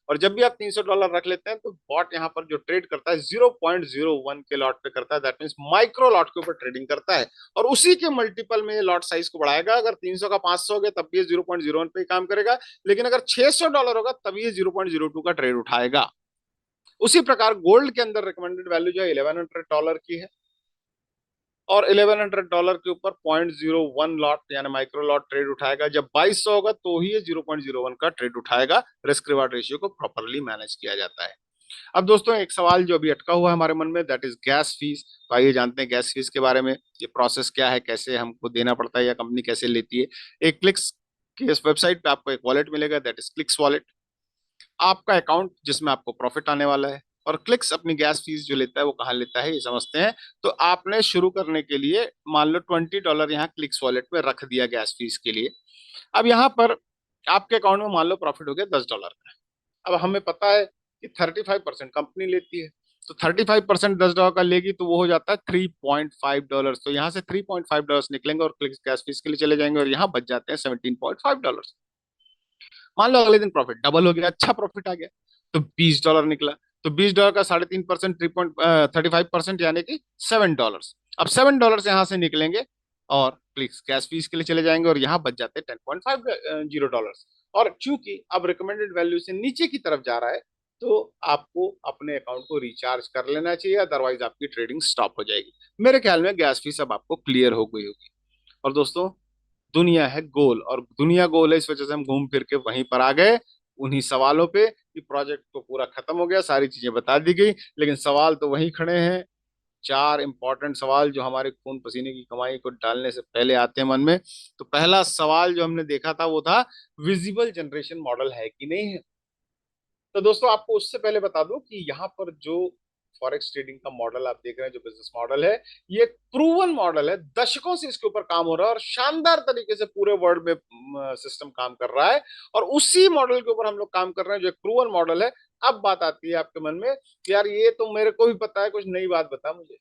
और जब भी आप $300 रख लेते हैं तो बॉट यहाँ पर जो ट्रेड करता है 0.01 के लॉट पे करता है, दैट मींस माइक्रो लॉट के ऊपर ट्रेडिंग करता है और उसी के मल्टीपल में लॉट साइज को बढ़ाएगा। अगर 300 का 500 हो गया तब भी ये 0.01 पे ही काम करेगा, लेकिन अगर $600 होगा तब ये 0.02 का ट्रेड उठाएगा। उसी प्रकार गोल्ड के अंदर रिकमेंडेड वैल्यू जो है $1100 की है और $1100 के ऊपर 0.01 लॉट यानी माइक्रो लॉट ट्रेड उठाएगा। जब 2200 होगा तो ही ये 0.01 का ट्रेड उठाएगा। रिस्क रिवार्ड रेशियो को प्रॉपरली मैनेज किया जाता है। अब दोस्तों एक सवाल जो अभी अटका हुआ है हमारे मन में, दैट इज गैस फीस। तो आइए जानते हैं गैस फीस के बारे में, ये प्रोसेस क्या है, कैसे हमको देना पड़ता है या कंपनी कैसे लेती है। एक क्लिक्स के इस वेबसाइट पे आपको एक वॉलेट मिलेगा, दैट इज क्लिक्स वॉलेट। आपका अकाउंट जिसमें आपको प्रॉफिट आने वाला है, और क्लिक्स अपनी गैस फीस जो लेता है वो कहाँ लेता है ये समझते हैं। तो आपने शुरू करने के लिए मान लो $20 यहाँ क्लिक्स वॉलेट में रख दिया गैस फीस के लिए। अब यहाँ पर आपके अकाउंट में मान लो प्रॉफिट हो गया $10 का। अब हमें पता है कि 35% कंपनी लेती है, तो 35% $10 का लेगी तो वो हो जाता है $3.5। तो यहाँ से $3.5 निकलेंगे और क्लिक्स गैस फीस के लिए चले जाएंगे और यहाँ बच जाते हैं $17.5। मान लो अगले दिन प्रॉफिट डबल हो गया, अच्छा प्रॉफिट आ गया, तो $20 निकला। तो $20 का 3.5%, 3.35% यानी कि $7। अब $7 यहाँ से निकलेंगे और क्लिक्स कैश फीस के लिए चले जाएंगे और यहाँ बच जाते हैं $10.50। और चूंकि अब रिकमेंडेड वैल्यू से नीचे की तरफ जा रहा है तो आपको अपने अकाउंट को रिचार्ज कर लेना चाहिए, अदरवाइज आपकी ट्रेडिंग स्टॉप हो जाएगी। मेरे ख्याल में गैस फीस अब आपको क्लियर हो गई होगी। और दोस्तों दुनिया है गोल और दुनिया गोल है, इस वजह से हम घूम फिर के वहीं पर आ गए उन्हीं सवालों पे कि प्रोजेक्ट तो पूरा खत्म हो गया, सारी चीजें बता दी गई, लेकिन सवाल तो वहीं खड़े हैं। चार इंपॉर्टेंट सवाल जो हमारे खून पसीने की कमाई को डालने से पहले आते हैं मन में। तो पहला सवाल जो हमने देखा था वो था विजिबल जनरेशन मॉडल है कि नहीं है। तो दोस्तों आपको उससे पहले बता दूं कि यहाँ पर जो फॉरेक्स ट्रेडिंग का मॉडल आप देख रहे हैं, जो बिजनेस मॉडल है, ये प्रूवन मॉडल है। दशकों से इसके ऊपर काम हो रहा है और शानदार तरीके से पूरे वर्ल्ड में सिस्टम काम कर रहा है और उसी मॉडल के ऊपर हम लोग काम कर रहे हैं जो एक प्रूवन मॉडल है। अब बात आती है आपके मन में कि यार ये तो मेरे को भी पता है, कुछ नई बात बता मुझे,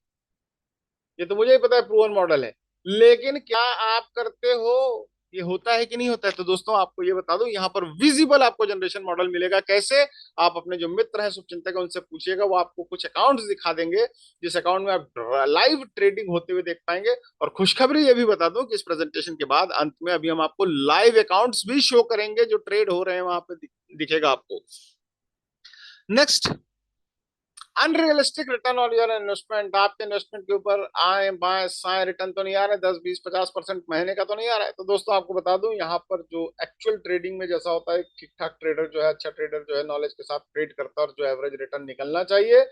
ये तो मुझे ही पता है प्रूवन मॉडल है, लेकिन क्या आप करते हो, ये होता है कि नहीं होता है। तो दोस्तों आपको ये बता दूं, यहाँ पर विजिबल आपको जनरेशन मॉडल मिलेगा। कैसे? आप अपने जो मित्र हैं शुभचिंतक है उनसे पूछिएगा, वो आपको कुछ अकाउंट्स दिखा देंगे जिस अकाउंट में आप लाइव ट्रेडिंग होते हुए देख पाएंगे। और खुशखबरी ये भी बता दूं कि इस प्रेजेंटेशन के बाद अंत में अभी हम आपको लाइव अकाउंट्स भी शो करेंगे जो ट्रेड हो रहे हैं वहां पे दिखेगा आपको। Next, unrealistic return on your investment. आपके इन्वेस्टमेंट के ऊपर आए बाएं साए रिटर्न तो नहीं आ रहे, 10 20 50% महीने का तो नहीं आ रहा है। तो दोस्तों आपको बता दूं, यहाँ पर जो एक्चुअल ट्रेडिंग में जैसा होता है, ठीक ठाक ट्रेडर जो है, अच्छा ट्रेडर जो है, नॉलेज के साथ ट्रेड करता है और जो एवरेज रिटर्न निकलना चाहिए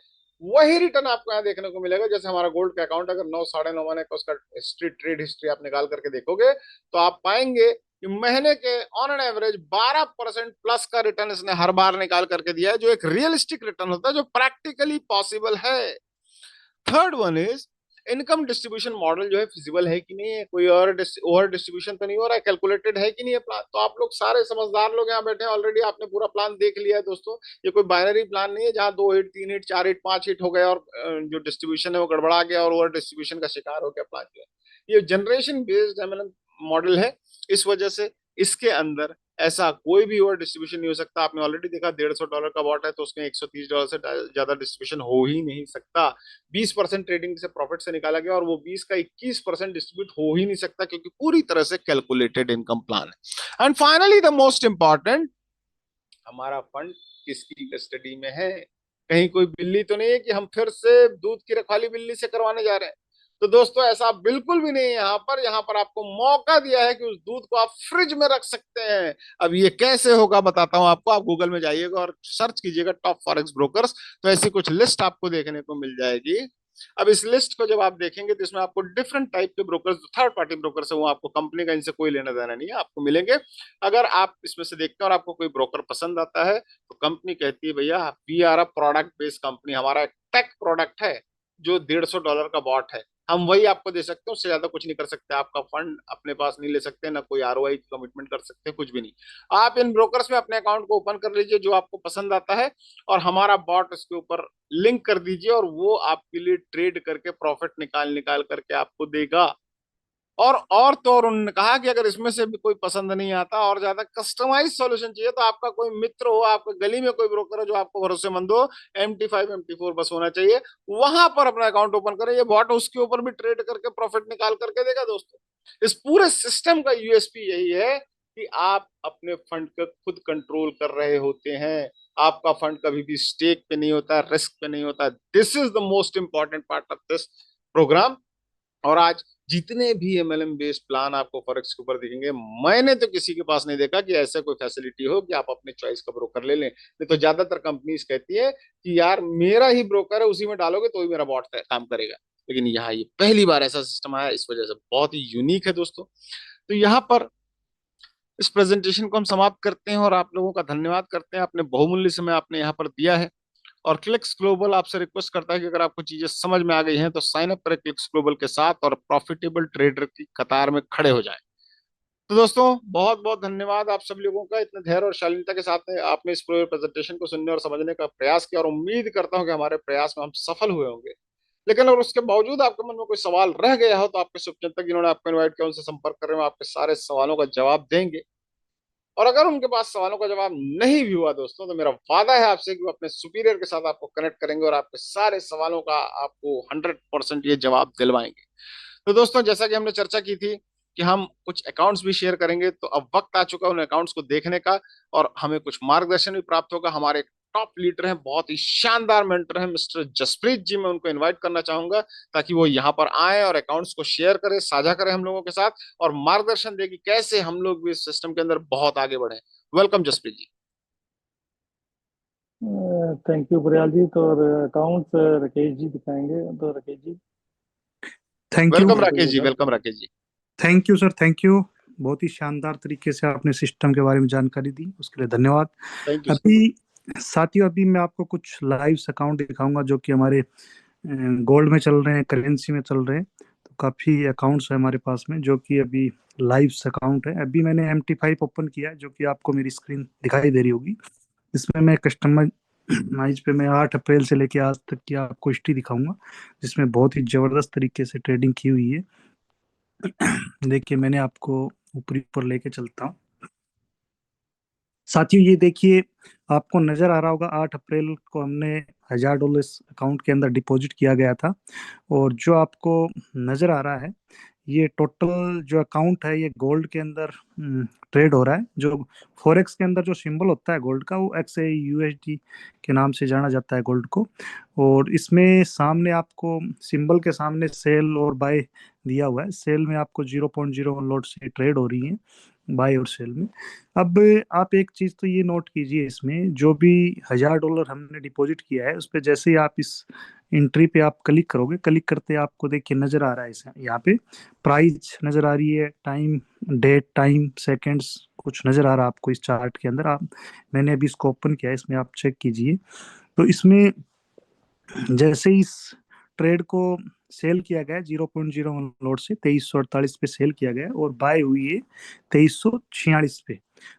वही रिटर्न आपको यहाँ देखने को मिलेगा। जैसे हमारा गोल्ड का अकाउंट अगर 9 9.5 महीने का उसका हिस्ट्री, ट्रेड हिस्ट्री आप निकाल करके देखोगे तो आप पाएंगे कि महीने के ऑन एन एवरेज 12% प्लस का रिटर्न इसने हर बार निकाल करके दिया है, जो एक रियलिस्टिक रिटर्न होता है, जो प्रैक्टिकली पॉसिबल है। Third one is income distribution model जो है फिजिबल है कि नहीं है, कोई और ओवर डिस्ट्रीब्यूशन तो नहीं हो रहा है, कैलकुलेटेड है कि नहीं है प्लान। तो आप लोग सारे समझदार लोग यहाँ बैठे हैं, ऑलरेडी आपने पूरा प्लान देख लिया है दोस्तों। ये कोई बाइनरी प्लान नहीं है जहां 2 हिट 3 हिट 4 हिट 5 हिट हो गया और जो डिस्ट्रीब्यूशन है वो गड़बड़ा गया और ओवर डिस्ट्रीब्यूशन का शिकार हो गया प्लान जो है। ये जनरेशन बेस्ड एमएलएम मॉडल है, इस वजह से इसके अंदर ऐसा कोई भी ओवर डिस्ट्रीब्यूशन नहीं हो सकता। आपने ऑलरेडी देखा $150 का बॉट है तो उसमें $130 से ज्यादा डिस्ट्रीब्यूशन हो ही नहीं सकता। 20% ट्रेडिंग से प्रॉफिट से निकाला गया और वो 20 का 21% डिस्ट्रीब्यूट हो ही नहीं सकता क्योंकि पूरी तरह से कैलकुलेटेड इनकम प्लान है। And finally the most important, हमारा फंड किसकी कस्टडी में है। कहीं कोई बिल्ली तो नहीं है कि हम फिर से दूध की रखवाली बिल्ली से करवाने जा रहे हैं। तो दोस्तों ऐसा बिल्कुल भी नहीं है। यहाँ पर आपको मौका दिया है कि उस दूध को आप फ्रिज में रख सकते हैं। अब ये कैसे होगा बताता हूं आपको। आप गूगल में जाइएगा और सर्च कीजिएगा टॉप फॉरेक्स ब्रोकर्स, तो ऐसी कुछ लिस्ट आपको देखने को मिल जाएगी। अब इस लिस्ट को जब आप देखेंगे तो इसमें आपको डिफरेंट टाइप के ब्रोकर्स, थर्ड पार्टी ब्रोकर्स है, वो आपको कंपनी का इनसे कोई लेना देना नहीं है, आपको मिलेंगे। अगर आप इसमें से देखते हैं और आपको कोई ब्रोकर पसंद आता है तो कंपनी कहती है भैया we are a product based company, हमारा एक टेक प्रोडक्ट है जो $150 का बॉट है, हम वही आपको दे सकते हैं, उससे ज्यादा कुछ नहीं कर सकते। आपका फंड अपने पास नहीं ले सकते, ना कोई आरओआई की कमिटमेंट कर सकते, कुछ भी नहीं। आप इन ब्रोकर्स में अपने अकाउंट को ओपन कर लीजिए जो आपको पसंद आता है, और हमारा बॉट उसके ऊपर लिंक कर दीजिए, और वो आपके लिए ट्रेड करके प्रॉफिट निकाल निकाल करके आपको देगा। और तो और उन्होंने कहा कि अगर इसमें से भी कोई पसंद नहीं आता और ज्यादा कस्टमाइज सॉल्यूशन चाहिए तो आपका कोई मित्र हो, आपके गली में कोई ब्रोकर हो जो आपको भरोसेमंद हो, MT5 MT4 बस होना चाहिए, वहां पर अपना अकाउंट ओपन करें। ये बॉट उसके ऊपर भी ट्रेड करके प्रॉफिट निकाल करके देगा दोस्तों। इस पूरे सिस्टम का यूएसपी यही है कि आप अपने फंड का खुद कंट्रोल कर रहे होते हैं। आपका फंड कभी भी स्टेक पे नहीं होता, रिस्क पे नहीं होता। This is the most important part of this program. और आज जितने भी MLM बेस्ड प्लान आपको फॉरेक्स के ऊपर दिखेंगे, मैंने तो किसी के पास नहीं देखा कि ऐसा कोई फैसिलिटी हो कि आप अपने चॉइस का ब्रोकर ले लें। नहीं तो ज्यादातर कंपनीज कहती है कि यार मेरा ही ब्रोकर है, उसी में डालोगे तो ही मेरा बॉट काम करेगा। लेकिन यहाँ ये पहली बार ऐसा सिस्टम आया, इस वजह से बहुत ही यूनिक है दोस्तों। तो यहाँ पर इस प्रेजेंटेशन को हम समाप्त करते हैं और आप लोगों का धन्यवाद करते हैं, अपने बहुमूल्य समय आपने यहाँ पर दिया है। और क्लिक्स ग्लोबल आपसे रिक्वेस्ट करता है कि अगर आपको चीजें समझ में आ गई हैं तो साइन अप करें क्लिक्स ग्लोबल के साथ और प्रॉफिटेबल ट्रेडर की कतार में खड़े हो जाएं। तो दोस्तों बहुत बहुत धन्यवाद आप सभी लोगों का, इतने धैर्य और शालीनता के साथ में आपने इस पूरे प्रेजेंटेशन को सुनने और समझने का प्रयास किया, और उम्मीद करता हूं कि हमारे प्रयास में हम सफल हुए होंगे। लेकिन अगर उसके बावजूद आपके मन में कोई सवाल रह गया हो तो आपके शुभचिंतक जिन्होंने आपको इन्वाइट किया उनसे संपर्क कर रहे हो, आपके सारे सवालों का जवाब देंगे। और अगर उनके पास सवालों का जवाब नहीं भी हुआ दोस्तों, तो मेरा वादा है आपसे कि वो अपने सुपीरियर के साथ आपको कनेक्ट करेंगे और आपके सारे सवालों का आपको 100% ये जवाब दिलवाएंगे। तो दोस्तों जैसा कि हमने चर्चा की थी कि हम कुछ अकाउंट्स भी शेयर करेंगे, तो अब वक्त आ चुका है उन अकाउंट्स को देखने का, और हमें कुछ मार्गदर्शन भी प्राप्त होगा। हमारे टॉप लीडर हैं, बहुत ही शानदार मेंटर हैं मिस्टर जसप्रीत जी, मैं उनको इनवाइट करना चाहूंगा ताकि वो यहाँ पर आए और अकाउंट्स को शेयर करें, साझा करें हम लोगों के साथ, और मार्गदर्शन दे कि कैसे हम लोग भी इस सिस्टम के अंदर बहुत आगे बढ़े। Welcome Jaspreet ji. Thank you Bariyal ji. तो अकाउंट्स राकेश जी दिखाएंगे। तो Rakesh ji thank you. Welcome Rakesh ji, बताइएगा। Welcome Rakesh ji. Thank you sir, thank you. बहुत ही शानदार तरीके से आपने सिस्टम के बारे में जानकारी दी, उसके लिए धन्यवाद। Thank you sir. अभी साथियों, अभी मैं आपको कुछ लाइव अकाउंट दिखाऊंगा जो कि हमारे गोल्ड में चल रहे हैं, करेंसी में चल रहे हैं। तो काफ़ी अकाउंट्स है हमारे पास में जो कि अभी लाइव अकाउंट है। अभी मैंने MT5 ओपन किया है जो कि आपको मेरी स्क्रीन दिखाई दे रही होगी। इसमें मैं कस्टमाइज पे मैं 8 अप्रैल से लेके आज तक की आपको हिस्ट्री दिखाऊंगा, जिसमें बहुत ही जबरदस्त तरीके से ट्रेडिंग की हुई है। देखिए मैं आपको ऊपरी ऊपर लेके चलता हूँ। साथियों ये देखिए, आपको नजर आ रहा होगा 8 अप्रैल को हमने $1000 अकाउंट के अंदर डिपॉजिट किया गया था। और जो आपको नजर आ रहा है, ये टोटल जो अकाउंट है ये गोल्ड के अंदर ट्रेड हो रहा है। जो फॉरेक्स के अंदर जो सिंबल होता है गोल्ड का, वो XAUSD के नाम से जाना जाता है गोल्ड को। और इसमें सामने आपको सिंबल के सामने सेल और बाय दिया हुआ है। सेल में आपको 0.01 लॉट से ट्रेड हो रही है, बाय और सेल में। अब आप एक चीज तो ये नोट कीजिए, इसमें जो भी $1000 हमने डिपॉजिट किया है उस पर जैसे ही आप इस एंट्री पे आप क्लिक करोगे, क्लिक करते आपको देखिए नजर आ रहा है इसे यहाँ पे प्राइस नजर आ रही है, टाइम, डेट, टाइम, सेकंड्स कुछ नजर आ रहा है आपको इस चार्ट के अंदर। आप, मैंने अभी इसको ओपन किया है, इसमें आप चेक कीजिए। तो इसमें जैसे इस ट्रेड को सेल किया गया 0.01 लॉट से 2348 पे सेल किया गया और बाय हुई है 2346 पे।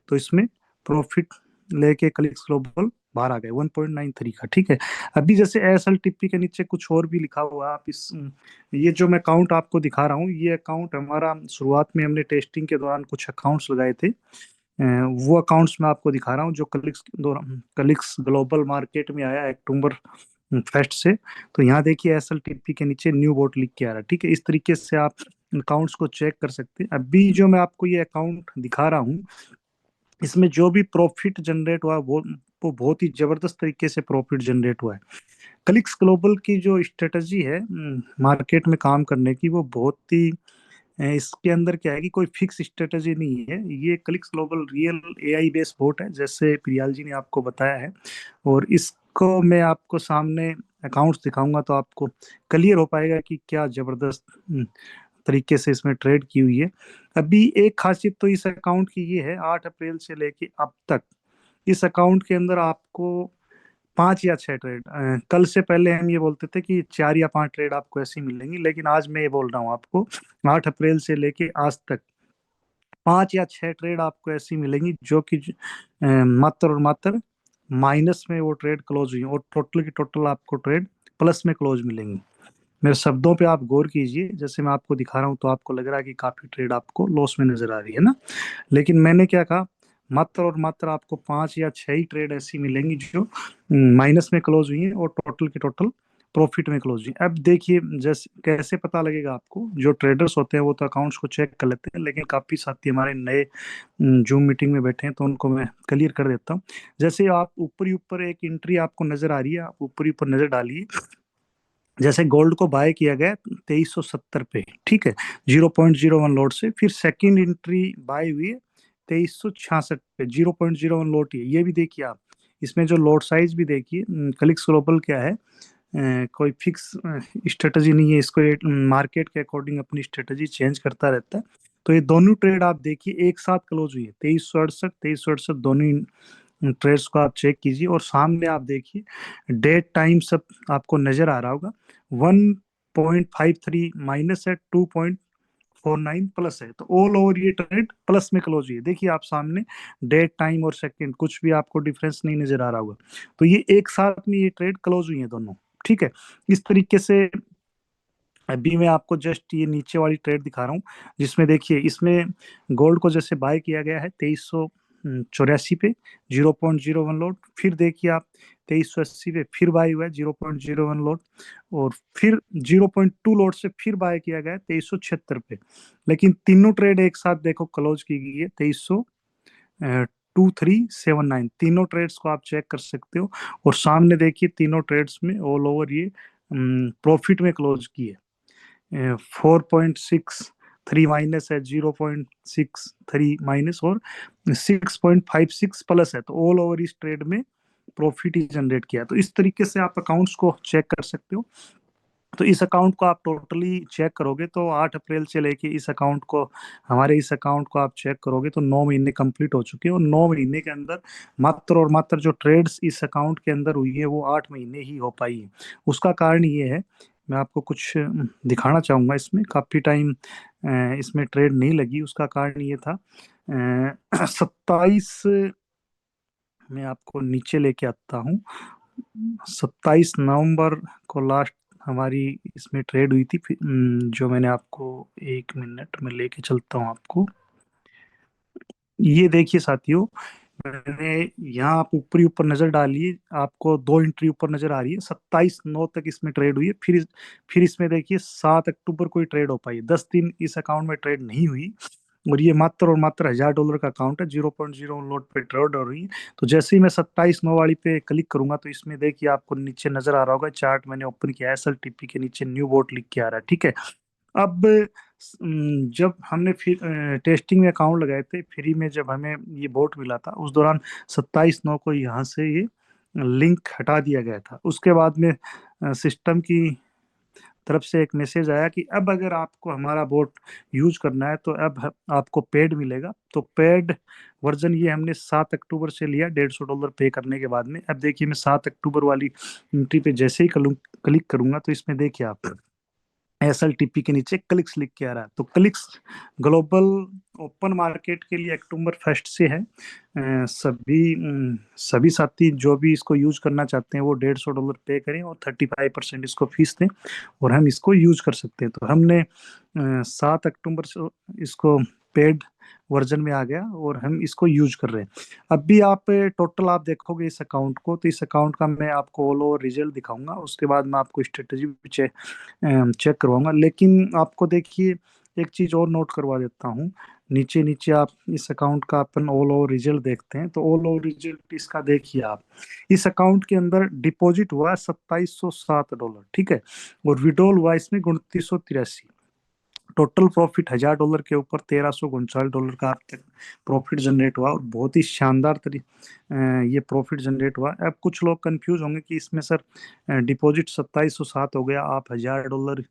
तो इसमें प्रॉफिट लेके क्लिक्स ग्लोबल बाहर आ गए 1.93 का। ठीक है, अभी जैसे SLTP के नीचे कुछ और भी लिखा हुआ है। आप इस, ये जो मैं अकाउंट आपको दिखा रहा हूँ, ये अकाउंट हमारा शुरुआत में हमने टेस्टिंग के दौरान कुछ अकाउंट्स लगाए थे। वो अकाउंट्स मैं आपको दिखा रहा हूँ जो क्लिक्स ग्लोबल मार्केट में आया अक्टूबर फर्स्ट से। तो यहाँ देखिए SLTP के नीचे न्यू बोट लिख के आ रहा है। ठीक है, इस तरीके से आप अकाउंट्स को चेक कर सकते हैं। अभी जो मैं आपको ये अकाउंट दिखा रहा हूँ, इसमें जो भी प्रॉफिट जनरेट हुआ वो बहुत ही जबरदस्त तरीके से प्रॉफिट जनरेट हुआ है। कलिक्स ग्लोबल की जो स्ट्रेटजी है मार्केट में काम करने की, वो बहुत ही इसके अंदर क्या है कि कोई फिक्स स्ट्रेटजी नहीं है। ये clicks global real AI based boat है, जैसे प्रियाल जी ने आपको बताया है। और इसको मैं आपको सामने अकाउंट्स दिखाऊंगा तो आपको क्लियर हो पाएगा कि क्या जबरदस्त तरीके से इसमें ट्रेड की हुई है। अभी एक खासियत तो इस अकाउंट की ये है, 8 अप्रैल से लेके अब तक इस अकाउंट के अंदर आपको 5 या 6 ट्रेड, कल से पहले हम ये बोलते थे कि 4 या 5 ट्रेड आपको ऐसी मिलेंगी, लेकिन आज मैं ये बोल रहा हूँ आपको 8 अप्रैल से लेके आज तक 5 या 6 ट्रेड आपको ऐसी मिलेंगी जो कि मात्र और मात्र माइनस में वो ट्रेड क्लोज हुई, और टोटल की टोटल आपको ट्रेड प्लस में क्लोज मिलेंगी। मेरे शब्दों पे आप गौर कीजिए, जैसे मैं आपको दिखा रहा हूँ तो आपको लग रहा है कि काफी ट्रेड आपको लॉस में नजर आ रही है ना, लेकिन मैंने क्या कहा, मात्र और मात्र आपको 5 या 6 ही ट्रेड ऐसी मिलेंगी जो माइनस में क्लोज हुई है और टोटल की टोटल प्रॉफिट में क्लोज हुई। अब देखिए जैसे कैसे पता लगेगा आपको, जो ट्रेडर्स होते हैं वो तो अकाउंट्स को चेक कर लेते हैं, लेकिन काफी साथी हमारे नए जूम मीटिंग में बैठे हैं तो उनको मैं क्लियर कर देता हूँ। जैसे आप ऊपरी ऊपर एक एंट्री आपको नजर आ रही है, आप ऊपरी ऊपर नजर डालिए। जैसे गोल्ड को बाय किया गया 2370 पे, ठीक है, 0.01 लॉट से। फिर सेकंड एंट्री बाय हुई है 2366 पे, 0.01 लॉट ही है। ये भी देखिए आप, इसमें जो लॉट साइज भी देखिए, क्लिक्स ग्लोबल क्या है, कोई फिक्स स्ट्रेटजी नहीं है, इसको मार्केट के अकॉर्डिंग अपनी स्ट्रेटजी चेंज करता रहता है। तो ये दोनों ट्रेड आप देखिए एक साथ क्लोज हुई है, 2368 दोनों ट्रेड्स को आप चेक कीजिए, और सामने आप देखिए डेट टाइम सब आपको नजर आ रहा होगा। 1.53 माइनस है, 2.49 प्लस है, तो ऑल ओवर ये ट्रेड प्लस में क्लोज हुई है। देखिए आप सामने डेट टाइम और सेकंड कुछ भी आपको डिफरेंस नहीं नजर आ रहा होगा, तो ये एक साथ में ये ट्रेड क्लोज हुई है दोनों, ठीक है। इस तरीके से अभी मैं आपको जस्ट ये नीचे वाली ट्रेड दिखा रहा हूँ, जिसमें देखिए इसमें गोल्ड को जैसे बाय किया गया है 2384 पे, 0.01 लॉट। फिर देखिए आप 2380 पे फिर बाय हुआ है 0.01 लॉट, और फिर 0.2 लॉट से फिर बाय किया गया है 2376 पे। लेकिन तीनों ट्रेड एक साथ देखो क्लोज की गई है 2379, तीनों ट्रेड्स को आप चेक कर सकते हो। और सामने देखिए तीनों ट्रेड्स में ऑल ओवर ये प्रॉफिट में क्लोज की है। 4.63 माइनस है, 0.63 माइनस, और 6.56 प्लस है, तो ऑल ओवर इस ट्रेड में प्रॉफिट ही जनरेट किया। तो इस तरीके से आप अकाउंट्स को चेक कर सकते हो। तो इस अकाउंट को आप टोटली चेक करोगे तो 8 अप्रैल से लेके इस अकाउंट को, हमारे इस अकाउंट को आप चेक करोगे तो 9 महीने कंप्लीट हो चुके हैं, और 9 महीने के अंदर मात्र और मात्र जो ट्रेड्स इस अकाउंट के अंदर हुई है वो 8 महीने ही हो पाई है। उसका कारण ये है, मैं आपको कुछ दिखाना चाहूंगा। इसमें काफी टाइम इसमें ट्रेड नहीं लगी, उसका कारण ये था 27, मैं आपको नीचे लेके आता हूँ, 27 नवंबर को लास्ट हमारी इसमें ट्रेड हुई थी। जो मैंने आपको, 1 मिनट में लेके चलता हूँ आपको। ये देखिए साथियों, मैंने यहाँ आप ऊपरी ऊपर नजर डालिए, आपको 2 एंट्री ऊपर नजर आ रही है। 27/9 तक इसमें ट्रेड हुई है। फिर इसमें देखिए 7 अक्टूबर को ही ट्रेड हो पाई है। 10 दिन इस अकाउंट में ट्रेड नहीं हुई, और ये मात्र और मात्र $1000 का अकाउंट है। 0.01 लॉट पे ट्रेड हो रही है। तो जैसे ही मैं 27/9 वाली पे क्लिक करूंगा तो इसमें देखिए आपको नीचे नजर आ रहा होगा, चार्ट मैंने ओपन किया है, SLTP के नीचे न्यू बोट लिख के आ रहा है, ठीक है। अब जब हमने फिर टेस्टिंग में अकाउंट लगाए थे फ्री में, जब हमें ये बोट मिला था उस दौरान 27/9 को यहाँ से ये लिंक हटा दिया गया था। उसके बाद में सिस्टम की तरफ से एक मैसेज आया कि अब अगर आपको हमारा बोट यूज करना है तो अब आपको पेड मिलेगा। तो पेड वर्जन ये हमने 7 अक्टूबर से लिया, $150 पे करने के बाद में। अब देखिए मैं 7 अक्टूबर वाली एंट्री पे जैसे ही क्लिक करूंगा तो इसमें देखिए आप SLTP के नीचे क्लिक्स लिख के आ रहा है। तो क्लिक्स ग्लोबल ओपन मार्केट के लिए अक्टूबर 1 से है। सभी साथी जो भी इसको यूज करना चाहते हैं वो $150 पे करें और 35% इसको फीस दें, और हम इसको यूज कर सकते हैं। तो हमने 7 अक्टूबर से इसको पेड वर्जन में आ गया और हम इसको यूज कर रहे हैं। अब भी आप टोटल आप देखोगे इस अकाउंट को, तो इस अकाउंट का मैं आपको ऑल ओवर रिजल्ट दिखाऊंगा, उसके बाद मैं आपको स्ट्रेटजी भी चेक करवाऊंगा। लेकिन आपको देखिए एक चीज और नोट करवा देता हूँ, नीचे नीचे आप इस अकाउंट का अपन ऑल ओवर रिजल्ट देखते हैं, तो ऑल ओवर रिजल्ट इसका देखिए आप। इस अकाउंट के अंदर डिपॉजिट हुआ 2707 डॉलर, ठीक है, और विड्रॉल हुआ इसमें 2983। टोटल प्रॉफिट $1000 के ऊपर $1339 का अब तक प्रॉफिट जनरेट हुआ, और बहुत ही शानदार ये प्रॉफिट जनरेट हुआ। अब कुछ लोग कंफ्यूज होंगे कि इसमें सर डिपॉजिट 2707 हो गया, आप $1000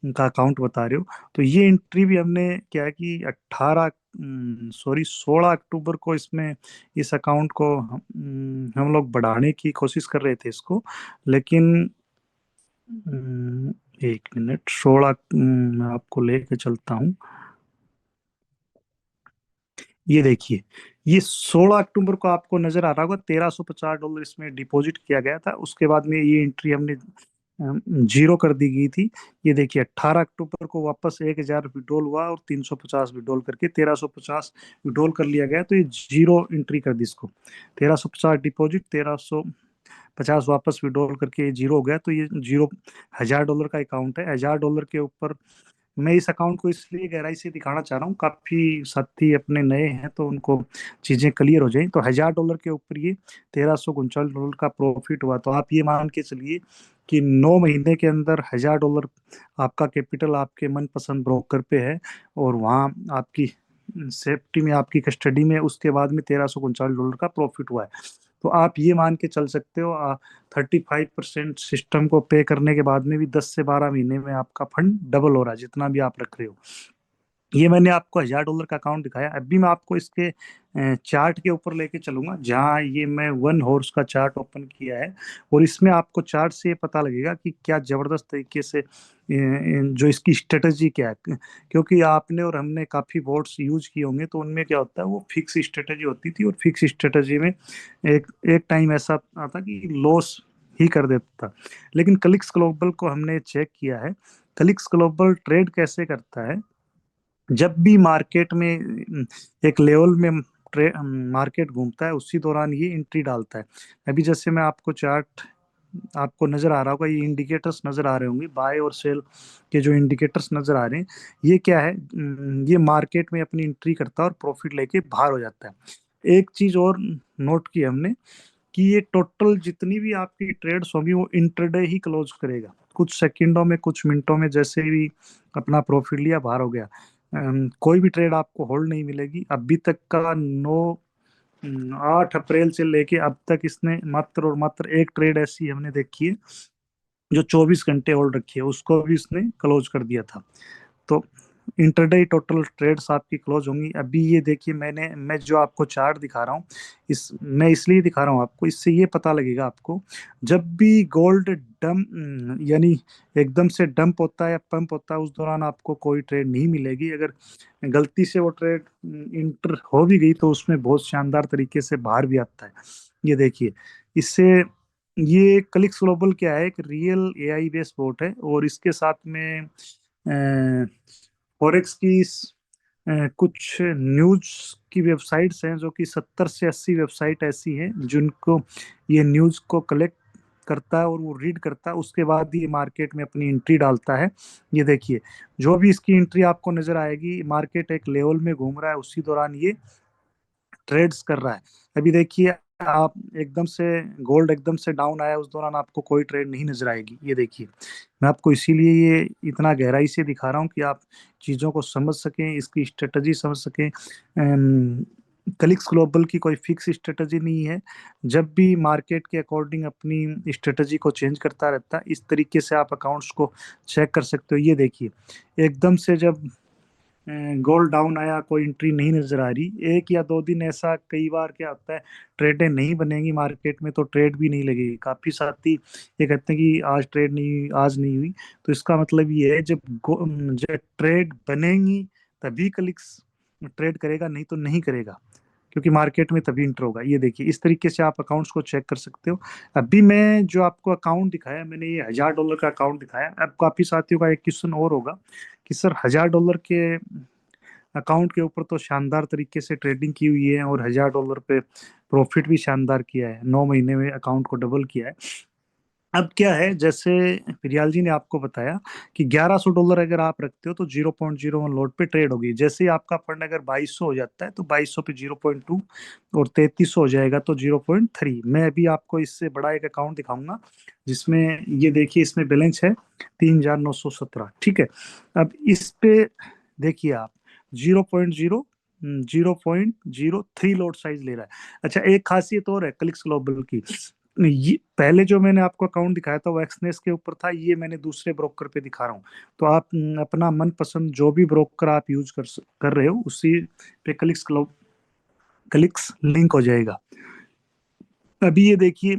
का अकाउंट बता रहे हो। तो ये एंट्री भी हमने क्या है कि 16 अक्टूबर को इसमें इस अकाउंट को हम लोग बढ़ाने की कोशिश कर रहे थे इसको, लेकिन एक मिनट, 16 मैं आपको लेके चलता हूँ। ये देखिए, ये 16 अक्टूबर को आपको नजर आ रहा होगा $1350 इसमें डिपॉजिट किया गया था। उसके बाद में ये एंट्री हमने जीरो कर दी गई थी। ये देखिए 18 अक्टूबर को वापस 1000 विड्रॉल हुआ और 350 विड्रॉल करके 1350 विड्रॉल कर लिया गया, तो ये जीरो एंट्री कर दी इसको। 1350 डिपॉजिट, 1350 वापस विड्रॉल करके ये जीरो हो गया, तो ये जीरो $1000 का अकाउंट है। $1000 के ऊपर मैं इस अकाउंट को इसलिए गहराई से दिखाना चाह रहा हूँ, काफी साथी अपने नए हैं तो उनको चीजें क्लियर हो जाए। तो $1000 के ऊपर ये $1339 का प्रॉफिट हुआ। तो आप ये मान के चलिए कि 9 महीने के अंदर $1000 आपका कैपिटल आपके मनपसंद ब्रोकर पे है, और वहाँ आपकी सेफ्टी में, आपकी कस्टडी में, उसके बाद में $1339 का प्रॉफिट हुआ है। तो आप ये मान के चल सकते हो 35% सिस्टम को पे करने के बाद में भी 10 से 12 महीने में आपका फंड डबल हो रहा है, जितना भी आप रख रहे हो। ये मैंने आपको $1000 का अकाउंट दिखाया। अभी मैं आपको इसके चार्ट के ऊपर लेके चलूंगा, जहाँ ये मैं 1 हॉर्स का चार्ट ओपन किया है, और इसमें आपको चार्ट से ये पता लगेगा कि क्या जबरदस्त तरीके से जो इसकी स्ट्रेटजी क्या है। क्योंकि आपने और हमने काफी बोर्ड्स यूज किए होंगे, तो उनमें क्या होता है, वो फिक्स स्ट्रेटजी होती थी, और फिक्स स्ट्रेटजी में एक एक टाइम ऐसा आता कि लॉस ही कर देता था। लेकिन कलिक्स ग्लोबल को हमने चेक किया है। कलिक्स ग्लोबल ट्रेड कैसे करता है, जब भी मार्केट में एक लेवल में मार्केट घूमता है, उसी दौरान ये एंट्री डालता है। अभी जैसे मैं आपको चार्ट, आपको नजर आ रहा होगा, ये इंडिकेटर्स नजर आ रहे होंगे, बाय और सेल के जो इंडिकेटर्स नजर आ रहे हैं, ये क्या है, ये मार्केट में अपनी एंट्री करता है और प्रॉफिट लेके बाहर हो जाता है। एक चीज और नोट की हमने कि ये टोटल जितनी भी आपकी ट्रेड्स होंगी वो इंटरडे ही क्लोज करेगा, कुछ सेकंडों में, कुछ मिनटों में, जैसे भी अपना प्रॉफिट लिया बाहर हो गया। कोई भी ट्रेड आपको होल्ड नहीं मिलेगी। अभी तक का 8 अप्रैल से लेके अब तक इसने मात्र और मात्र एक ट्रेड ऐसी हमने देखी है जो 24 घंटे होल्ड रखी है, उसको भी इसने क्लोज कर दिया था। तो इंटरडे टोटल ट्रेड्स आपकी क्लोज होंगी। अभी ये देखिए, मैं जो आपको चार्ट दिखा रहा हूँ, मैं इसलिए दिखा रहा हूँ आपको, इससे ये पता लगेगा आपको, जब भी गोल्ड डंप यानी एकदम से डंप होता है या पंप होता है, उस दौरान आपको कोई ट्रेड नहीं मिलेगी। अगर गलती से वो ट्रेड इंटर हो भी गई, तो उसमें बहुत शानदार तरीके से बाहर भी आता है। ये देखिए, इससे ये क्लिक्स ग्लोबल क्या है, एक रियल एआई बेस्ड बोट है, और इसके साथ में फॉरेक्स की कुछ न्यूज की वेबसाइट्स हैं, जो कि 70 से 80 वेबसाइट ऐसी हैं जिनको ये न्यूज को कलेक्ट करता है और वो रीड करता है, उसके बाद ये मार्केट में अपनी एंट्री डालता है। ये देखिए, जो भी इसकी एंट्री आपको नजर आएगी, मार्केट एक लेवल में घूम रहा है, उसी दौरान ये ट्रेड्स कर रहा है। अभी देखिए आप, एकदम से गोल्ड एकदम से डाउन आया, उस दौरान आपको कोई ट्रेड नहीं नजर आएगी। ये देखिए, मैं आपको इसीलिए ये इतना गहराई से दिखा रहा हूँ कि आप चीज़ों को समझ सकें, इसकी स्ट्रेटजी समझ सकें। कलिक्स ग्लोबल की कोई फिक्स स्ट्रेटजी नहीं है, जब भी मार्केट के अकॉर्डिंग अपनी स्ट्रेटजी को चेंज करता रहता है। इस तरीके से आप अकाउंट्स को चेक कर सकते हो। ये देखिए, एकदम से जब गोल्ड डाउन आया, कोई एंट्री नहीं नजर आ रही, 1 या 2 दिन ऐसा कई बार क्या होता है, ट्रेडें नहीं बनेंगी मार्केट में, तो ट्रेड भी नहीं लगेगी। काफी साथी ये कहते हैं कि आज ट्रेड नहीं हुई, आज नहीं हुई, तो इसका मतलब ये है, जब ट्रेड बनेंगी तभी क्लिक्स ट्रेड करेगा, नहीं तो नहीं करेगा, क्योंकि मार्केट में तभी इंटर होगा। ये देखिए, इस तरीके से आप अकाउंट्स को चेक कर सकते हो। अभी मैं जो आपको अकाउंट दिखाया, मैंने ये $1000 का अकाउंट दिखाया। अब काफी साथियों का एक क्वेश्चन और होगा कि सर $1000 के अकाउंट के ऊपर तो शानदार तरीके से ट्रेडिंग की हुई है, और $1000 पे प्रॉफिट भी शानदार किया है, 9 महीने में अकाउंट को डबल किया है। अब क्या है, जैसे प्रियाल जी ने आपको बताया कि $1100 अगर आप रखते हो तो 0.01 लॉट पे ट्रेड होगी। जैसे ही आपका फंड अगर 2200 हो जाता है तो 2200 पे 0.2, और 3300 हो जाएगा तो 0.3। मैं अभी आपको इससे बड़ा एक अकाउंट दिखाऊंगा जिसमें ये देखिए, इसमें बैलेंस है 3917। ठीक है, अब इस पे देखिए आप 0.03 लॉट साइज ले रहा है। अच्छा, एक खासियत और है क्लिक्स ग्लोबल की। ये पहले जो मैंने आपको अकाउंट दिखाया था वो एक्सनेस के ऊपर था, ये मैंने दूसरे ब्रोकर पे दिखा रहा हूँ। तो आप अपना मनपसंद जो भी ब्रोकर आप यूज कर रहे हो उसी पे क्लिक्स लिंक हो जाएगा। अभी ये देखिए,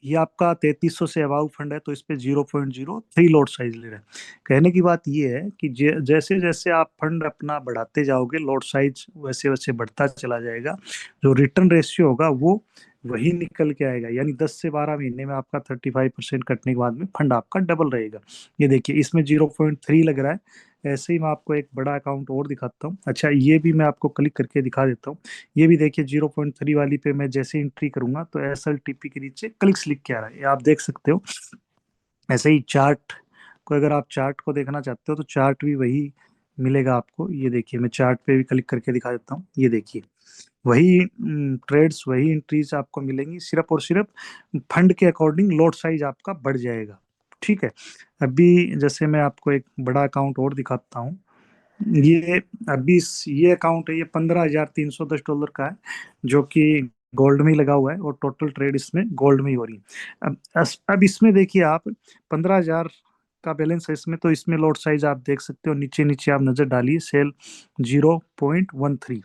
ये आपका 3300 से अबाव फंड है तो इस पे 0.03 लॉट साइज ले रहा है। कहने की बात ये है कि जैसे जैसे आप फंड अपना बढ़ाते जाओगे लॉट साइज वैसे वैसे बढ़ता चला जाएगा। जो रिटर्न रेशियो होगा वो वही निकल के आएगा, यानी 10 से 12 महीने में आपका 35% कटने के बाद में फंड आपका डबल रहेगा। ये देखिए, इसमें 0.3 लग रहा है। ऐसे ही मैं आपको एक बड़ा अकाउंट और दिखाता हूँ। अच्छा, ये भी मैं आपको क्लिक करके दिखा देता हूँ। ये भी देखिए 0.3 वाली पे मैं जैसे एंट्री करूंगा तो SLTP के नीचे क्लिक्स लिख के आ रहा है, ये आप देख सकते हो। ऐसे ही चार्ट को, अगर आप चार्ट को देखना चाहते हो तो चार्ट भी वही मिलेगा आपको। ये देखिए, मैं चार्ट पे भी क्लिक करके दिखा देता हूँ। ये देखिए, वही ट्रेड्स, वही एंट्रीज आपको मिलेंगी, सिर्फ और सिर्फ फंड के अकॉर्डिंग लॉट साइज आपका बढ़ जाएगा। ठीक है, अभी जैसे मैं आपको एक बड़ा अकाउंट और दिखाता हूँ। ये अभी ये अकाउंट है, ये $15,310 का है, जो कि गोल्ड में ही लगा हुआ है और टोटल ट्रेड इसमें गोल्ड में ही हो रही है। अब इसमें देखिए आप, 15,000 का बैलेंस है इसमें, तो इसमें लॉट साइज आप देख सकते हो, नीचे नीचे आप नजर डालिए, सेल 0.13,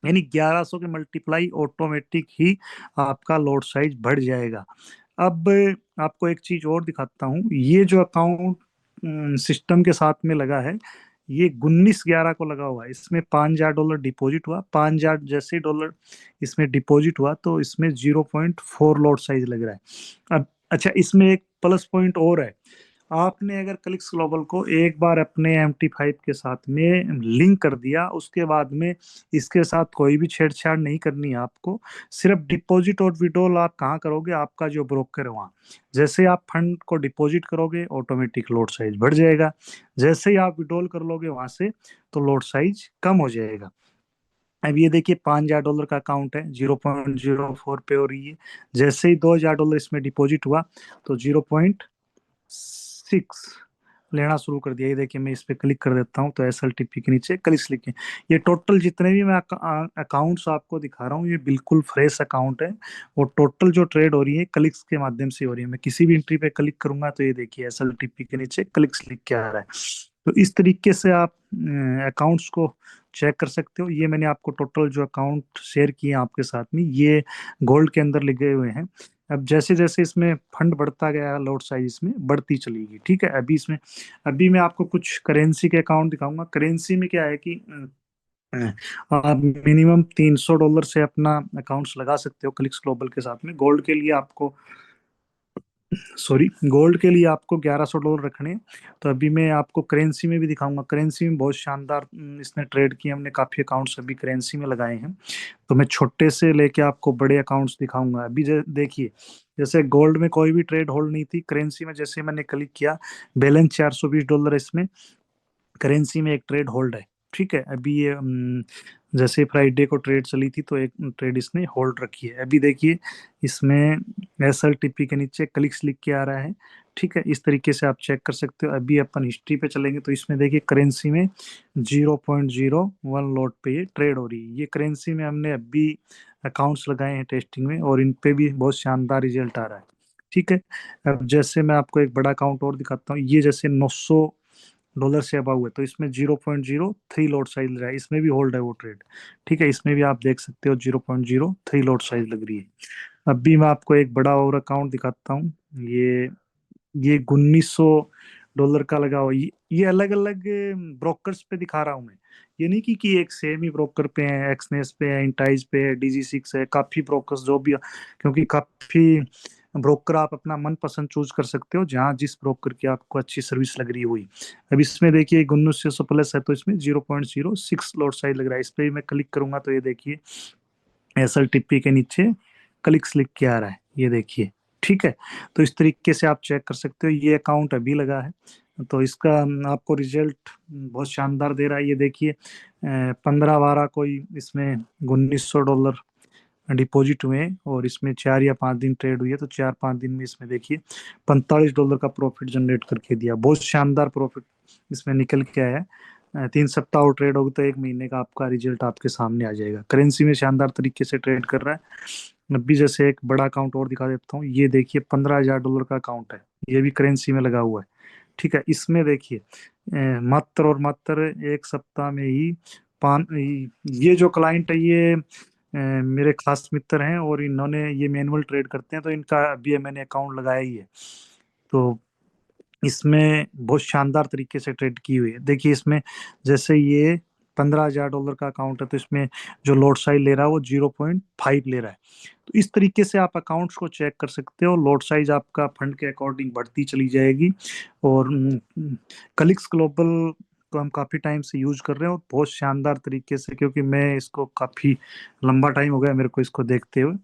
यानी 1100 के मल्टीप्लाई ऑटोमेटिक ही आपका लॉट साइज बढ़ जाएगा। अब आपको एक चीज और दिखाता हूँ। ये जो अकाउंट सिस्टम के साथ में लगा है, ये 19/11 को लगा हुआ है। इसमें $5,000 डिपॉजिट हुआ, 5,000 जैसे डॉलर इसमें डिपॉजिट हुआ तो इसमें 0.4 लॉट साइज लग रहा है। अब अच्छा, इसमें एक प्लस पॉइंट और है। आपने अगर क्लिक्स ग्लोबल को एक बार अपने MT5 के साथ में लिंक कर दिया, उसके बाद में इसके साथ कोई भी छेड़छाड़ नहीं करनी है आपको। सिर्फ डिपॉजिट और विड्रॉल आप कहाँ करोगे, आपका जो ब्रोकर है वहाँ। जैसे आप फंड को डिपॉजिट करोगे ऑटोमेटिक लॉट साइज बढ़ जाएगा, जैसे ही आप विड्रॉल कर लोगे वहां से तो लॉट साइज कम हो जाएगा। अब ये देखिए, $5,000 का अकाउंट है, 0.04 पे हो रही है। जैसे ही $2,000 इसमें डिपॉजिट हुआ तो 0.6 लेना शुरू कर दिया। ये देखिए, मैं इस पे क्लिक कर देता हूँ तो SLTP के नीचे क्लिक्स लिखे। ये टोटल जितने भी मैं अकाउंट्स आपको दिखा रहा हूँ ये बिल्कुल फ्रेश अकाउंट है, और टोटल जो ट्रेड हो रही है क्लिक्स के माध्यम से हो रही है। मैं किसी भी एंट्री पे क्लिक करूंगा तो ये देखिए SLTP के नीचे क्लिक्स लिख के आ रहा है। तो इस तरीके से आप अकाउंट्स को चेक कर सकते हो। ये मैंने आपको टोटल जो अकाउंट शेयर किए हैं आपके साथ में, ये गोल्ड के अंदर लिखे हुए हैं। अब जैसे जैसे इसमें फंड बढ़ता गया लॉट साइज इसमें बढ़ती चलेगी। ठीक है, अभी मैं आपको कुछ करेंसी के अकाउंट दिखाऊंगा। करेंसी में क्या है कि आप मिनिमम $300 से अपना अकाउंट्स लगा सकते हो क्लिक्स ग्लोबल के साथ में। गोल्ड के लिए आपको $1,100 रखने हैं। तो अभी मैं आपको करेंसी में भी दिखाऊंगा। करेंसी में बहुत शानदार इसने ट्रेड किए, हमने काफी अकाउंट्स अभी करेंसी में लगाए हैं। तो मैं छोटे से लेके आपको बड़े अकाउंट्स दिखाऊंगा। अभी देखिए, जैसे गोल्ड में कोई भी ट्रेड होल्ड नहीं थी, करेंसी में जैसे मैंने क्लिक किया, बैलेंस $420 इसमें, करेंसी में एक ट्रेड होल्ड है। ठीक है, अभी ये जैसे फ्राइडे को ट्रेड चली थी तो एक ट्रेड इसने होल्ड रखी है। अभी देखिए, इसमें SLTP के नीचे क्लिक्स लिख के आ रहा है। ठीक है, इस तरीके से आप चेक कर सकते हो। अभी अपन हिस्ट्री पे चलेंगे तो इसमें देखिए करेंसी में 0.01 लॉट पे ये ट्रेड हो रही है। ये करेंसी में हमने अभी अकाउंट्स लगाए हैं टेस्टिंग में, और इन पे भी बहुत शानदार रिजल्ट आ रहा है। ठीक है, अब जैसे मैं आपको एक बड़ा अकाउंट और दिखाता हूँ। ये जैसे $900 से अबव है तो इसमें 0.03 लॉट साइज रहा है, इसमें भी होल्ड है वो ट्रेड। ठीक है, इसमें भी आप देख सकते हो 0.03 लॉट साइज लग रही है। अब भी मैं आपको एक बड़ा और अकाउंट दिखाता हूँ। ये $1,900 का लगा हुआ। ये अलग अलग ब्रोकर्स पे दिखा रहा हूँ मैं। ये नहीं कि एक सेम ही ब्रोकर पे है, एक्सनेस पे है, इंटाइज पे है, DG6 है, काफी ब्रोकर्स जो भी, क्योंकि काफी ब्रोकर आप अपना मन पसंद चूज कर सकते हो जहाँ जिस ब्रोकर की आपको अच्छी सर्विस लग रही हुई। अब इसमें देखिए 1900 प्लस है तो इसमें 0.06 लॉट साइज लग रहा है। इस पे भी मैं क्लिक करूंगा तो ये देखिए SLTP के नीचे क्लिक्स लिख के आ रहा है। ये देखिए, ठीक है, तो इस तरीके से आप चेक कर सकते हो। ये अकाउंट अभी लगा है, तो इसका आपको रिजल्ट बहुत शानदार दे रहा है। ये देखिए 15-12 कोई इसमें $1900 डिपॉजिट हुए हैं, और इसमें 4 या 5 दिन ट्रेड हुई है, तो 4-5 दिन में इसमें देखिए $45 का प्रॉफिट जनरेट करके दिया। बहुत शानदार प्रॉफिट इसमें निकल के आया है। 3 सप्ताह और ट्रेड होगी तो 1 महीने का आपका रिजल्ट आपके सामने आ जाएगा। करेंसी में शानदार तरीके से ट्रेड कर रहा है। अभी जैसे एक बड़ा अकाउंट और दिखा देता हूँ। ये देखिए $15,000 का अकाउंट है, ये भी करेंसी में लगा हुआ है। ठीक है, इसमें देखिए मात्र और मात्र 1 सप्ताह में ही पान ये जो क्लाइंट है ये मेरे खास मित्र हैं, और इन्होंने ये मैनुअल ट्रेड करते हैं, तो इनका अभी मैंने अकाउंट लगाया ही है। तो इसमें बहुत शानदार तरीके से ट्रेड की हुई है। देखिए इसमें जैसे ये $15,000 का अकाउंट है, तो इसमें जो लॉट साइज ले रहा है वो 0.5 ले रहा है। तो इस तरीके से आप अकाउंट्स को चेक कर सकते हो। लॉट साइज आपका फंड के अकॉर्डिंग बढ़ती चली जाएगी। और कलिक्स ग्लोबल को हम काफ़ी टाइम से यूज कर रहे हैं, और बहुत शानदार तरीके से, क्योंकि मैं इसको काफ़ी लंबा टाइम हो गया मेरे को इसको देखते हुए।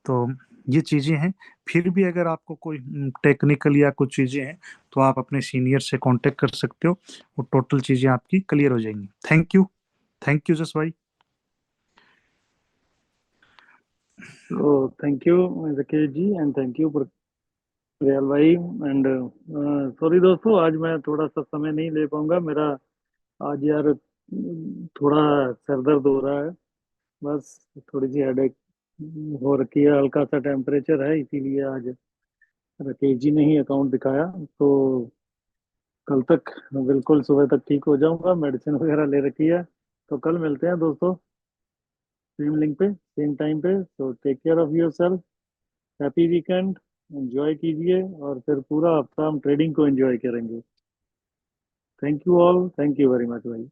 तो ये चीज़ें हैं। फिर भी अगर आपको कोई टेक्निकल या कुछ चीज़ें हैं, तो आप अपने सीनियर से कांटेक्ट कर सकते हो, और टोटल चीज़ें आपकी क्लियर हो जाएंगी। थैंक यू जस भाई। तो thank you Rakesh ji, and thank you Dayal भाई। एंड सॉरी दोस्तों, आज मैं थोड़ा सा समय नहीं ले पाऊंगा। मेरा आज यार थोड़ा सर दर्द हो रहा है, बस थोड़ी सी हेडेक हो रखी है, हल्का सा टेम्परेचर है, इसीलिए आज राकेश जी ने ही अकाउंट दिखाया। तो कल तक बिल्कुल सुबह तक ठीक हो जाऊंगा, मेडिसिन वगैरह ले रखी है। तो कल मिलते हैं दोस्तों, सेम लिंक पे, सेम टाइम पे। तो take care of yourself, happy weekend, enjoy कीजिए, और फिर पूरा हफ्ता हम ट्रेडिंग को एंजॉय करेंगे। Thank you all, thank you very much भाई।